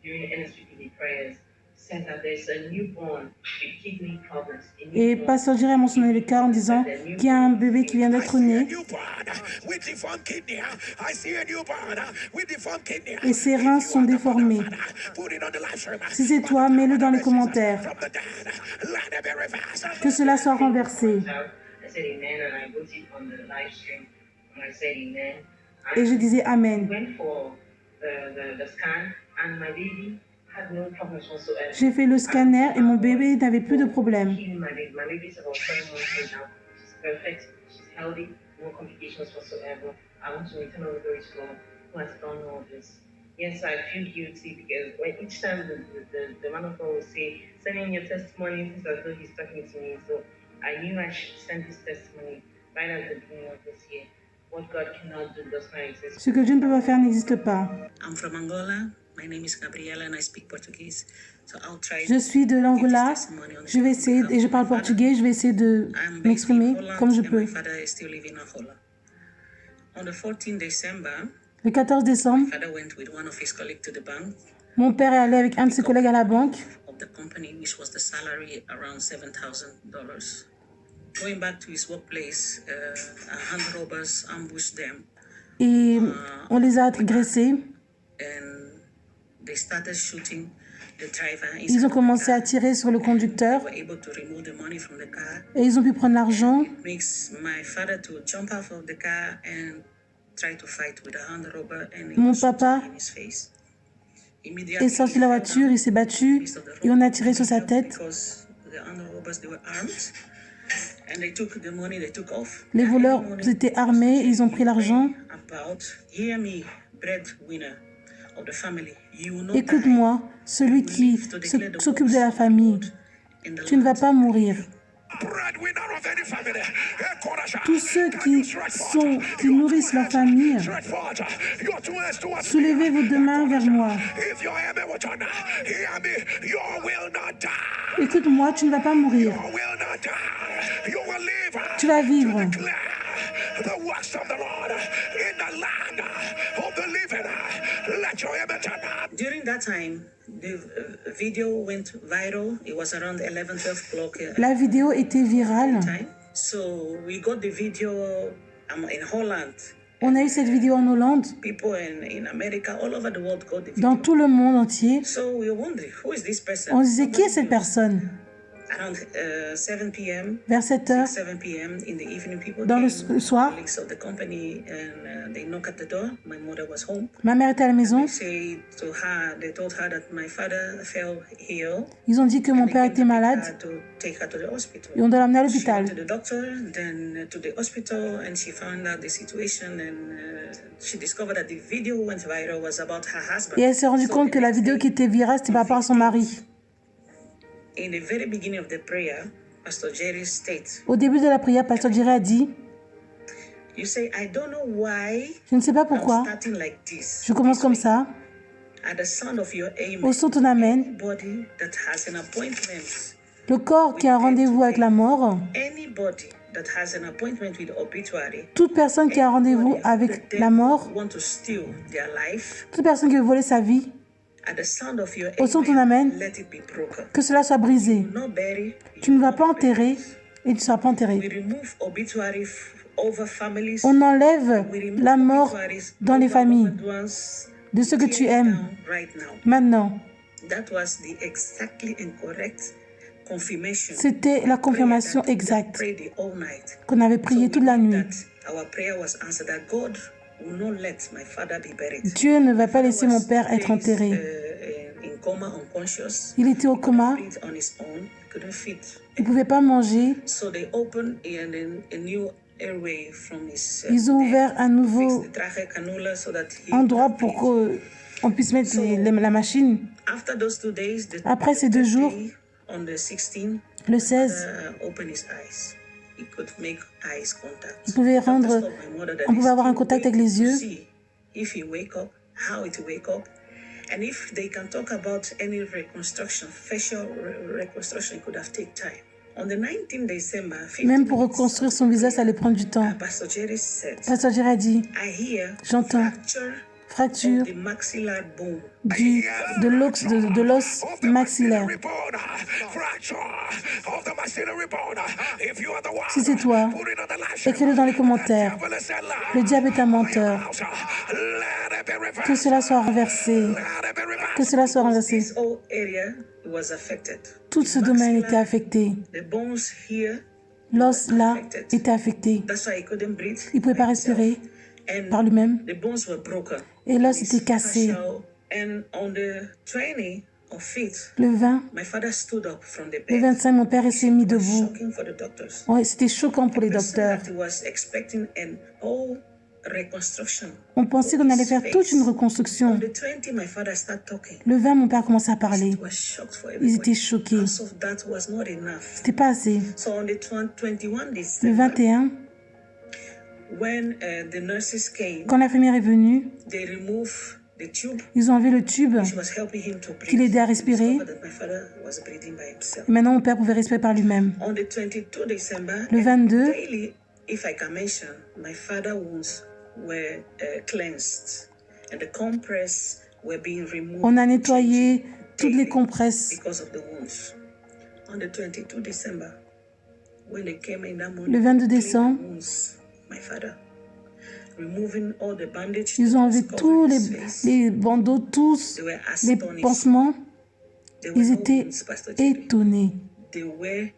during the NSPPD prayers said that there's a newborn with kidney problems. Et Pasteur Jerry a mentionné le cas en disant qu'il y a un bébé qui vient d'être né et ses reins sont déformés. Si c'est toi, mets-le dans les commentaires. Que cela soit renversé. I said amen and I wrote it on the live stream and I said amen. Et je disais Amen. Went for the scan and my baby had no problems whatsoever. J'ai fait le scanner et mon bébé n'avait plus de problème. My baby's about 7 months old now. She's perfect. She's healthy. No complications whatsoever. I want to return all the glory to God who has done all this. Yes, I feel guilty because each time the man of God will say, send in your testimony, it's as though he's talking to me. So I knew I should send this testimony right at the beginning of this year. What God cannot do does not exist. Ce que Dieu ne peut pas faire n'existe pas. I'm from Angola. My name is Gabriela and I speak Portuguese. So I'll try. Je suis de l'Angola. Je vais essayer, et je parle portugais, je vais essayer de m'exprimer comme je peux. My father is still living in Angola. On the 14th December, Le 14 décembre, my father went with one of his colleagues to the bank mon père est allé avec un de ses collègues à la banque. of the company, which was the salary around $7,000. Going back to his workplace, hand robbers ambushed them Et on les a agressés. and they started shooting the driver. Ils ont commencé à tirer sur le conducteur They were able to remove the money from the car. et ils ont pu prendre l'argent. Makes my father to jump out of the car and try to fight with the hand robber and he Mon was shot papa in his face. est Immediately sorti de la voiture, il s'est battu et on a tiré sur sa tête. because the hand robbers, they were armed and they took the money, they took off. Les voleurs étaient armés, ils ont pris l'argent. About, hear me, breadwinner of the family. You will not Écoute-moi, celui qui s'occupe de la famille, die in the tu ne vas land. pas mourir. Breadwinner of any family. Tous ceux qui nourrissent leur famille, Stretch forth your two hands towards me. soulevez vos deux mains vers moi. If you hear me, hear me. You will not die. Écoute-moi, tu ne vas pas mourir. You will not die. You will live. Tu vas vivre. Declare the works of the Lord in the land of the living. Let your image tonight. During that time, the video went viral. It was around 11, 12 o'clock La vidéo était virale. time. So we got the video in Holland. On a eu cette vidéo en Hollande, People in America, all over the world got the video. dans tout le monde entier. So we were wondering, who is this person? On se disait, qui est cette personne? Around 7 p.m., Vers 7 heures, 7 p.m. in the evening, people dans came, le soir, colleagues of the company, and they knocked at the door. My mother was home. ma mère était à la maison. They told her that my father fell ill. Ils ont dit que mon They père came était to malade take her to the hospital. et on doit l'amener à She went l'hôpital. to the doctor, then to the hospital, and she found out the situation, and she discovered that the video went viral was about her husband. Et elle s'est rendue compte que la vidéo qui était virale, c'était par rapport à son mari. In the very beginning of the prayer, Pastor Jerry states, Au début de la prière, Pasteur Jerry a dit, you say, I don't know why je ne sais pas I'm pourquoi, starting like this. je commence comme ça. At the sound of your amen, Au son de ton amène, anybody that has an appointment, le corps qui a un rendez-vous avec la mort, anybody that has an appointment with obituary, toute personne qui a un rendez-vous avec la mort, want to steal their life, toute personne qui veut voler sa vie, at the sound of your au son de ton amen, amène, let it be broken. que cela soit brisé. Not bury, Tu ne vas pas enterrer, et tu ne seras pas enterré. We remove obituary over families. On enlève We remove la mort obituaries dans les over familles loved ones. de ceux que tu Tear it aimes down right now. maintenant. That was the exactly and correct confirmation. C'était la confirmation Prayer that exacte prayed the all night. qu'on avait prié toute la nuit. That our prayer was answered. That God will not let my father be buried. Dieu ne va pas laisser mon Was père être days, enterré. In coma, unconscious. Il était au coma, Breathe on his own. He couldn't fit. il ne pouvait pas manger. So they opened a new airway from his. Ils ont ouvert un nouveau fixed the tracheal cannula so that he endroit could pour breathe. qu'on puisse mettre la machine. After those 2 days, Après ces 2 jours, on the 16th, le 16, opened his eyes. He could make eyes contact. il pouvait rendre, Doctors told my mother that on pouvait they avoir un still contact avec wait les to yeux. see if he wake up, how it wake up, and if they can talk about any reconstruction, facial reconstruction, it could have take time. On the 19th December, 15 Même pour minutes reconstruire son visage, ça allait prendre du temps. Pastor Jerry said, Pasteur Jerry a dit, I hear j'entends fracture of the maxillary bone. de l'os maxillaire. Si c'est toi, écris-le dans les commentaires. Le diable est un menteur. Que cela soit renversé. Que cela soit renversé. This whole area was affected. Tout ce domaine était affecté. The bones here, L'os là était affecté. that's why he couldn't breathe. Il ne pouvait pas respirer And par lui-même. the bones were broken. Et l'os était cassé. And on the 20 of it, Le 20, my father stood up from the le bed. 25, mon père s'est mis debout. Shocking for the doctors. Ouais, c'était choquant pour les docteurs. That he was expecting an whole reconstruction. On pensait qu'on allait faire toute une On reconstruction. the 20, my father started talking. Le 20, mon père commençait à parler. He was shocked for Ils everybody. étaient choqués. As of that was not enough. C'était pas assez. So on the 21 Le December, 21, when the nurses came, quand l'infirmière est venue, they removed the tube ils ont enlevé le tube which was helping him to breathe. qui l'aidait à respirer. Discovered that my father was breathing by himself. Et maintenant, mon père pouvait respirer par lui-même. On the 22 December, Le 22, daily, if I can mention, my father's wounds were cleansed and the compress were being removed. on a nettoyé toutes les compresses because of the wounds. On the 22 December, when they came in that morning, Le 22 clean décembre, the wounds, my father, removing all the bandages, ils ont enlevé that was tous covering his face. les bandeaux, tous They were les astonished. pansements. There were Ils no étaient wounds, Pastor Jerry. étonnés. There were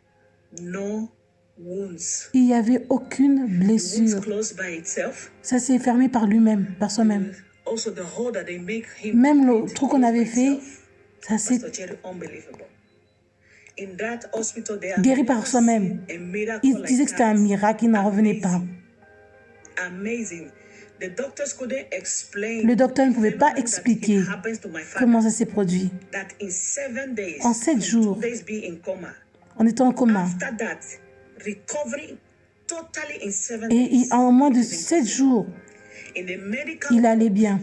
no wounds. Il n'y avait aucune Wounds blessure. closed by itself. Ça s'est fermé par lui-même, par soi-même. Also, the hole that they make him Même le breathe trou qu'on avait closed by fait, itself. ça s'est Pastor Jerry, unbelievable. In that hospital, they guéri had par never soi-même. seen a miracle Il like disait que c'était un that. miracle, il n'en revenait pas. Amazing. The doctors couldn't explain Le docteur ne pouvait pas that expliquer it happens to my father. comment ça s'est produit. That in 7 days, En 7 jours, 2 days being in coma. en étant en coma. After that, recovery totally in 7 Et days. en moins de 7 jours, In the medical il allait bien.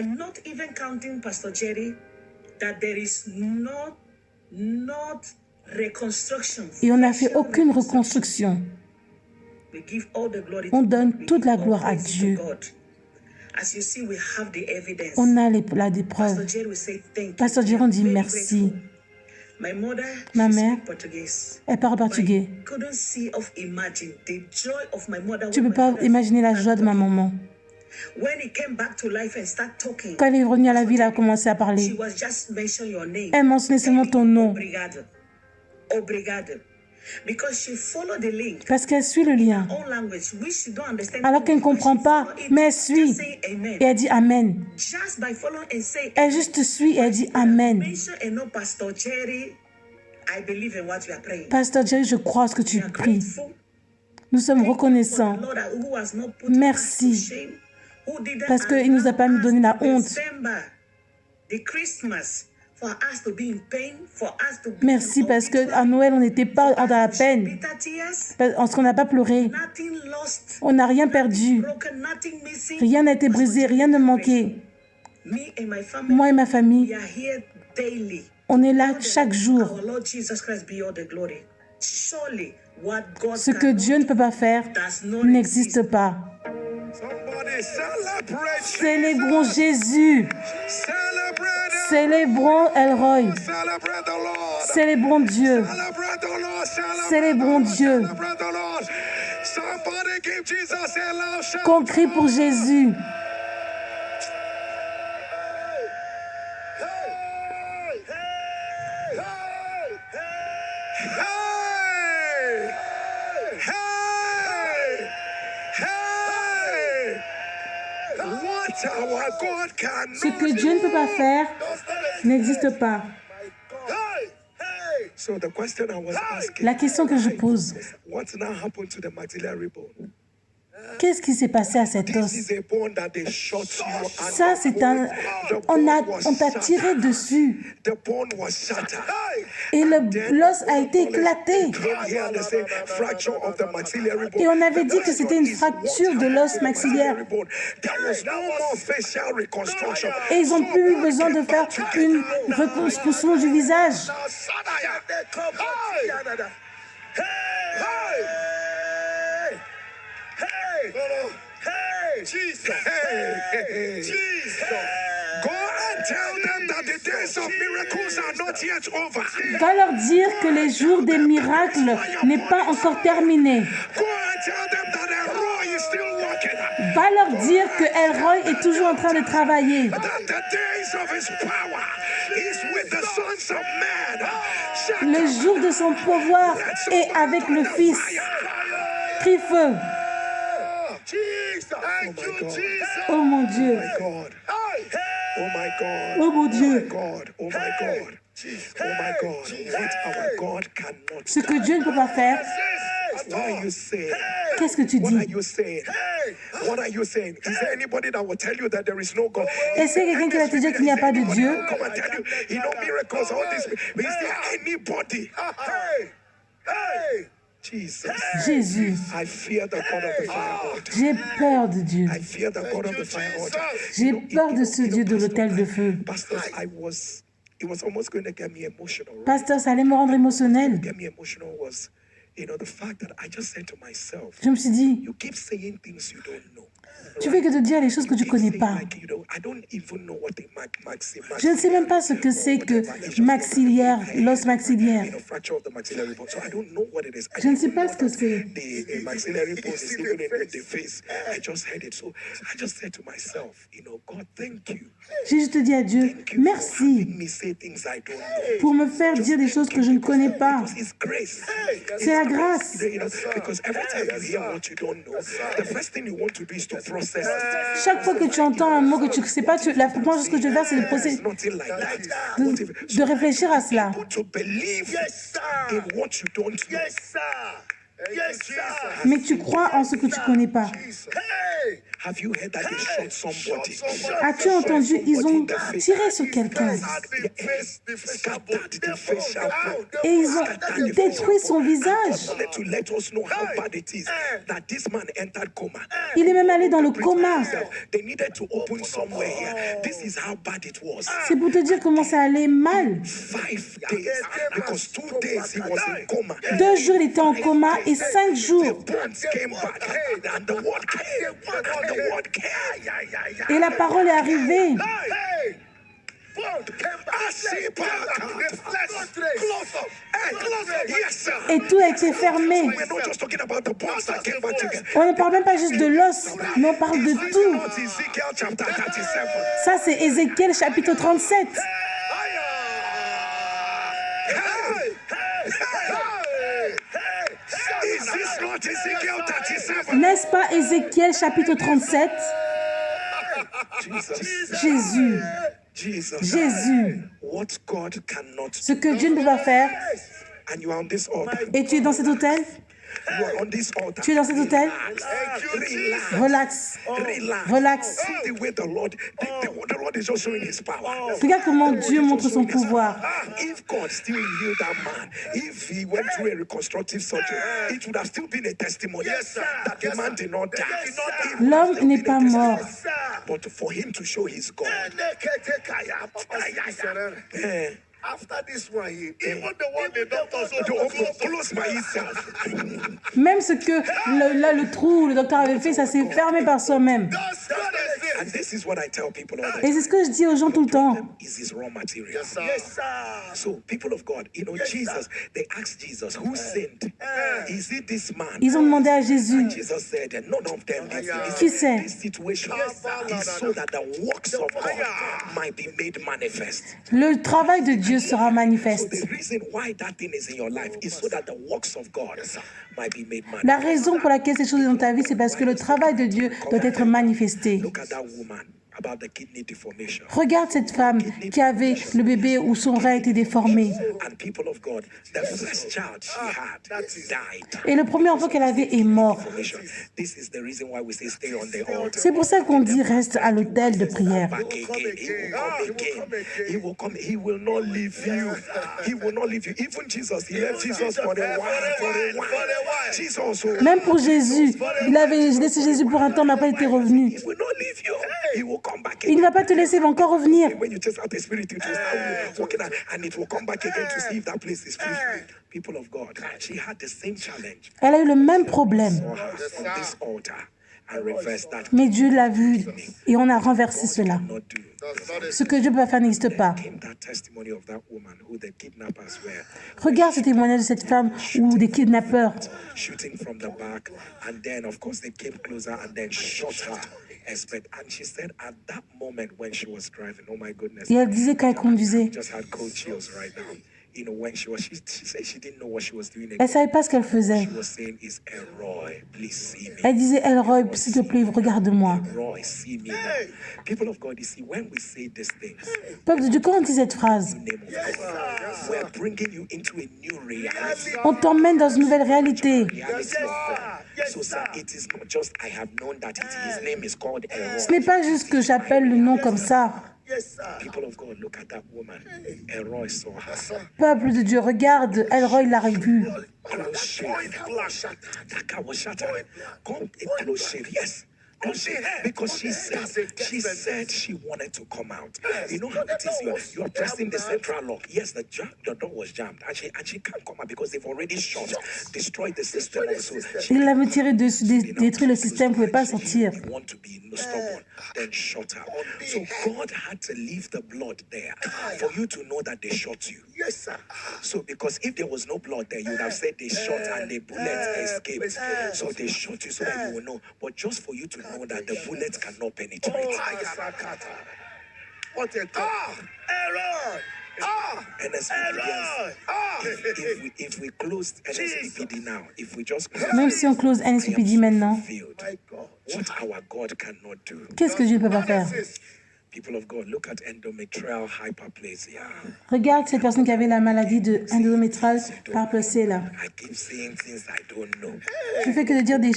and not even counting Pastor Jerry, that there is not reconstruction. Et on n'a fait facial aucune reconstruction. reconstruction. We give all the glory On to donne God. We toute give la all gloire à praise to Dieu. God. As you see, we have the evidence. On a des Pastor preuves. Jerry will say thank you. Pasteur We Jerry, are on dit very merci. grateful. My mother, Ma she mère, speak Portuguese. elle parle portugais. I couldn't see of imagine the joy of my mother. Tu when ne peux my pas mother imaginer la started joie de ma talking. maman. When he came back to life and start talking, Quand elle est revenue à la vie, elle a commencé à she parler. was just mention your name. Elle mentionnait seulement ton nom. Obrigado. Obrigado. Because she followed the link. Parce qu'elle suit le lien. Own language, which she don't understand. Alors qu'elle ne comprend pas, mais elle suit. Just say amen. Et elle dit Amen. Just by following and say Elle juste suit et elle dit Amen. mention and no Pastor Jerry. I believe in what we are praying. Pasteur Jerry, je crois à ce que tu We are pries. grateful Nous sommes for reconnaissants the Lord who has not put Merci. us to shame, who didn't parce qu'il ne nous a pas allow us donné la to honte. December, the Christmas, for us to be in pain, for us to be Merci in parce qu'à Noël, on n'était pas dans la peine. bitter tears, Parce qu'on n'a pas pleuré. nothing lost, On n'a rien perdu. broken, nothing missing. Rien n'a été brisé, rien ne manquait. Me and my family, Moi et ma famille, we are here daily. on est là chaque jour. Our Lord Jesus Christ be all the glory. Surely, what God Ce que cannot Dieu ne peut pas faire does not n'existe exist. pas. Somebody celebrate. Célébrons Jésus. Celebrate. Célébrons El-Roi. Celebrate the Lord. Célébrons Dieu. Celebrate the Lord. Célébrons Dieu. Celebrate the Lord. Somebody give Jesus a loud shout. Qu'on crie pour Jésus. Ce que Dieu ne peut pas faire n'existe pas. La question que je pose, qu'est-ce qui s'est passé à cet os? Ça, c'est un... On t'a tiré dessus. Et l'os a été éclaté. Et on avait dit que c'était une fracture de l'os maxillaire. Et ils n'ont plus eu besoin de faire une reconstruction du visage. Jesus. Go and tell them that the days of miracles are not yet over. Va leur dire que les jours des miracles n'est pas encore terminé. Go and tell them that El-Roi is still working. Va leur dire que El-Roi est toujours en train de travailler. That the days of his power is with the sons of men. Le jour de son pouvoir est avec le Fils. Crie feu. Oh mon Dieu. Oh my God. Oh mon Dieu. Oh my God. Oh my God. What our God cannot. Ce que Dieu ne peut pas faire. What are you saying? Qu'est-ce que tu What are dis? you saying? What are you saying? Is there anybody that will tell you that there is no God? Est-ce qu'il y a quelqu'un qui va te dire qu'il n'y a pas de Dieu? Come and tell you, you know miracles, all this. Is there anybody? Jesus. Jésus. I fear the God of the fire altar. J'ai peur de Dieu. I fear the God of the fire altar. J'ai peur de ce Dieu de l'autel de feu. Pastor, it was almost going to get me emotional. Right? Pasteur, ça allait me rendre émotionnel. Get me emotional was, the fact that I just said to myself, Je me suis dit, you keep saying things you don't know. tu fais que de dire les choses que tu ne connais pas. Je ne sais même pas ce que c'est que maxillaire, l'os maxillaire. Je ne sais pas ce que c'est. J'ai juste dit à Dieu, merci pour me faire dire des choses que je ne connais pas. C'est la grâce. Chaque fois que tu entends un mot que tu ne sais pas, la première chose que tu veux faire, c'est de réfléchir à cela. Mais tu crois en ce que tu ne connais pas. As-tu entendu, ils ont tiré sur quelqu'un et ils ont détruit son visage. Il est même allé dans le coma. C'est pour te dire comment ça allait mal. 2 jours, il était en coma et 5 jours. Et la parole est arrivée. Et tout a été fermé. On ne parle même pas juste de l'os, mais on parle de tout. Ça, c'est Ézéchiel chapitre 37. N'est-ce pas Ézéchiel chapitre 37? Jésus. Jésus. Ce que Dieu ne peut pas faire. Et tu es dans cet autel? Tu es dans cet hôtel? Relax. Relax. Regarde comment Dieu montre son pouvoir. L'homme n'est pas mort. Même ce que le trou, le docteur avait fait, ça s'est fermé par soi-même. And this is what I tell people all the Et time. c'est ce que je dis aux gens tout le temps. Is his raw material. So, people of God, Jesus, they asked Jesus, who sinned? Is it this man? Ils ont demandé à Jésus, Jesus said, none of them did. qui c'est? This situation is so that the works of God might be made manifest. Le travail de Dieu sera So manifeste. the reason why that thing is in your life is so that the works of God might be made manifest. La raison pour laquelle ces choses sont dans ta vie, c'est parce que le travail de Dieu doit être manifesté. Look at that woman about the kidney deformation. Regarde cette femme qui avait le bébé où son rein était déformé. And people of God, the first child she had died. Et le premier enfant qu'elle avait est mort. This is the reason why we say stay on the altar. C'est pour ça qu'on dit reste à l'autel de prière. Back again. He will come again. He will come. He will not leave you. He will not leave you. Even Jesus, he left Jesus for a while. Jesus also. Même pour Jésus, il avait laissé Jésus pour un temps, mais après il était revenu. He will not leave you. He will come back Il ne again. va pas te laisser, il va encore revenir. When you test out the spirit, it will start working out, and it will come back again to see if that place is free. People of God, she had the same challenge. Elle a eu le même problème, For her on this altar and reverse that. mais Dieu l'a vu et on a renversé cela. Not do. Ce que Dieu peut pas faire n'existe pas. Came that testimony of that woman who the kidnappers were Regarde ce témoignage de cette femme ou des kidnappeurs. shooting from the back, and then of course they came closer and then shot her. And she said at that moment when she was driving, oh my goodness, Et elle disait quand elle conduisait, just had cold chills right now. You know, when she said she didn't know what she was doing elle again. savait pas ce qu'elle faisait. She was saying, is Elroy, please see me. Elle disait, Elroy, s'il te plaît, regarde-moi. Elroy, see me now. People of God, you see, when we say these things, Peuple de Dieu, quand on dit cette phrase, in the name of God, we're bringing you into a new reality. on t'emmène dans une nouvelle réalité. Reality of God. So, sir, it is not just I have known that his name is called Elroy. Ce n'est pas juste que j'appelle le nom comme ça. People of God, look at that woman. Elroy saw her. Peuple de Dieu, regarde, Elroy l'a vu. Close shave. That car was shattered. Come a close shave, yes. Because she said she wanted to come out. You know how it is. You are pressing the central lock. Yes, the door was jammed, and she can't come out because they've already destroyed the system. Also, Il l'avait tiré dessus, détruit le système, ne pouvait pas sortir. you want to be stubborn, then shot her. So God had to leave the blood there for you to know that they shot you. Yes, sir. So because if there was no blood there, you would have said they shot and the bullet escaped. So they shot you so that you will know. But just for you to know that the bullet cannot penetrate. What a error! NSPPD, if we closed NSPPD now, if we just close, Même si on close NSPPD maintenant, field, what our God cannot do. qu'est-ce que Dieu ne peut pas faire? People of God, look at endometrial hyperplasia. Regarde cette personne qui avait la maladie de endométriale hyperplasie là. I keep saying things I don't know. Je fais que de dire des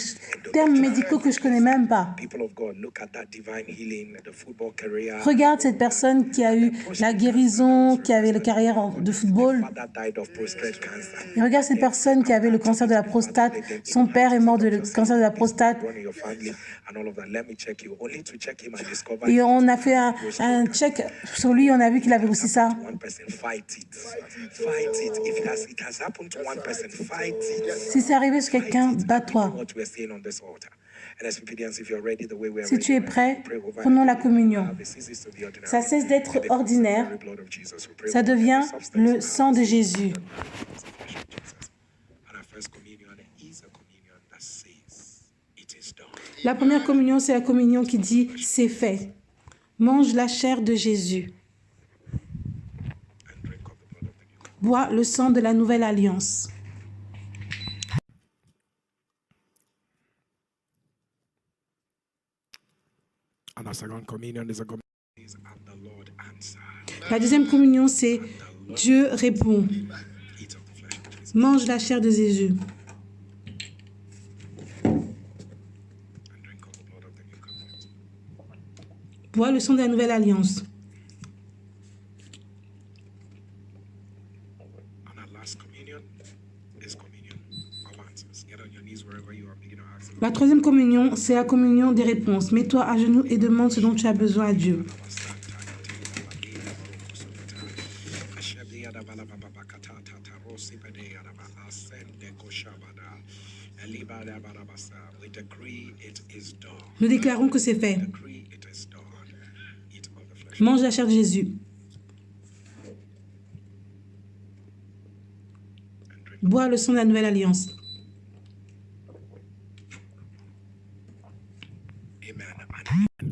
termes médicaux que je connais même pas. People of God, look at that divine healing, the football career. Regarde cette personne qui a eu la guérison, qui avait la carrière de football. Father died of prostate cancer. Et regarde cette personne qui avait le cancer de la prostate. Son père est mort de cancer de la prostate. Running your family and all of that. Let me check you. Only to check him and discover. Et on a fait un check sur lui, on a vu qu'il avait aussi ça. One person, fight it. Fight it. If it has happened to one person, fight it. Si c'est arrivé sur quelqu'un, bats-toi. What we're saying on this altar. And as obedience, if you're ready, the way we're Si tu es ready, prêt, pray over prenons la it. communion. This ceases to be ordinary. Ça cesse d'être It becomes the ordinaire, very blood of Jesus. We pray ça over devient the substance le of sang de Jésus. And our first communion is a communion that says, it is done. La première communion, c'est la communion qui dit « c'est fait ». Mange la chair de Jésus. And drink of the blood of the new covenant. Bois le sang de la nouvelle alliance. And our second communion is a communion and the Lord answered. La deuxième communion, c'est Dieu répond. Eat of the flesh which is Mange la chair de Jésus. and drink of the blood of the new covenant. Bois le sang de la nouvelle alliance. And our last communion is communion of answers. Get on your knees wherever you are. Begin to ask the La troisième communion, c'est la communion des réponses. Mets-toi à genoux et demande ce dont tu as besoin à Dieu. We decree it is done. Nous déclarons que c'est fait. Decree it is done. Mange la chair de Jésus. Bois le sang de la nouvelle alliance. Amen.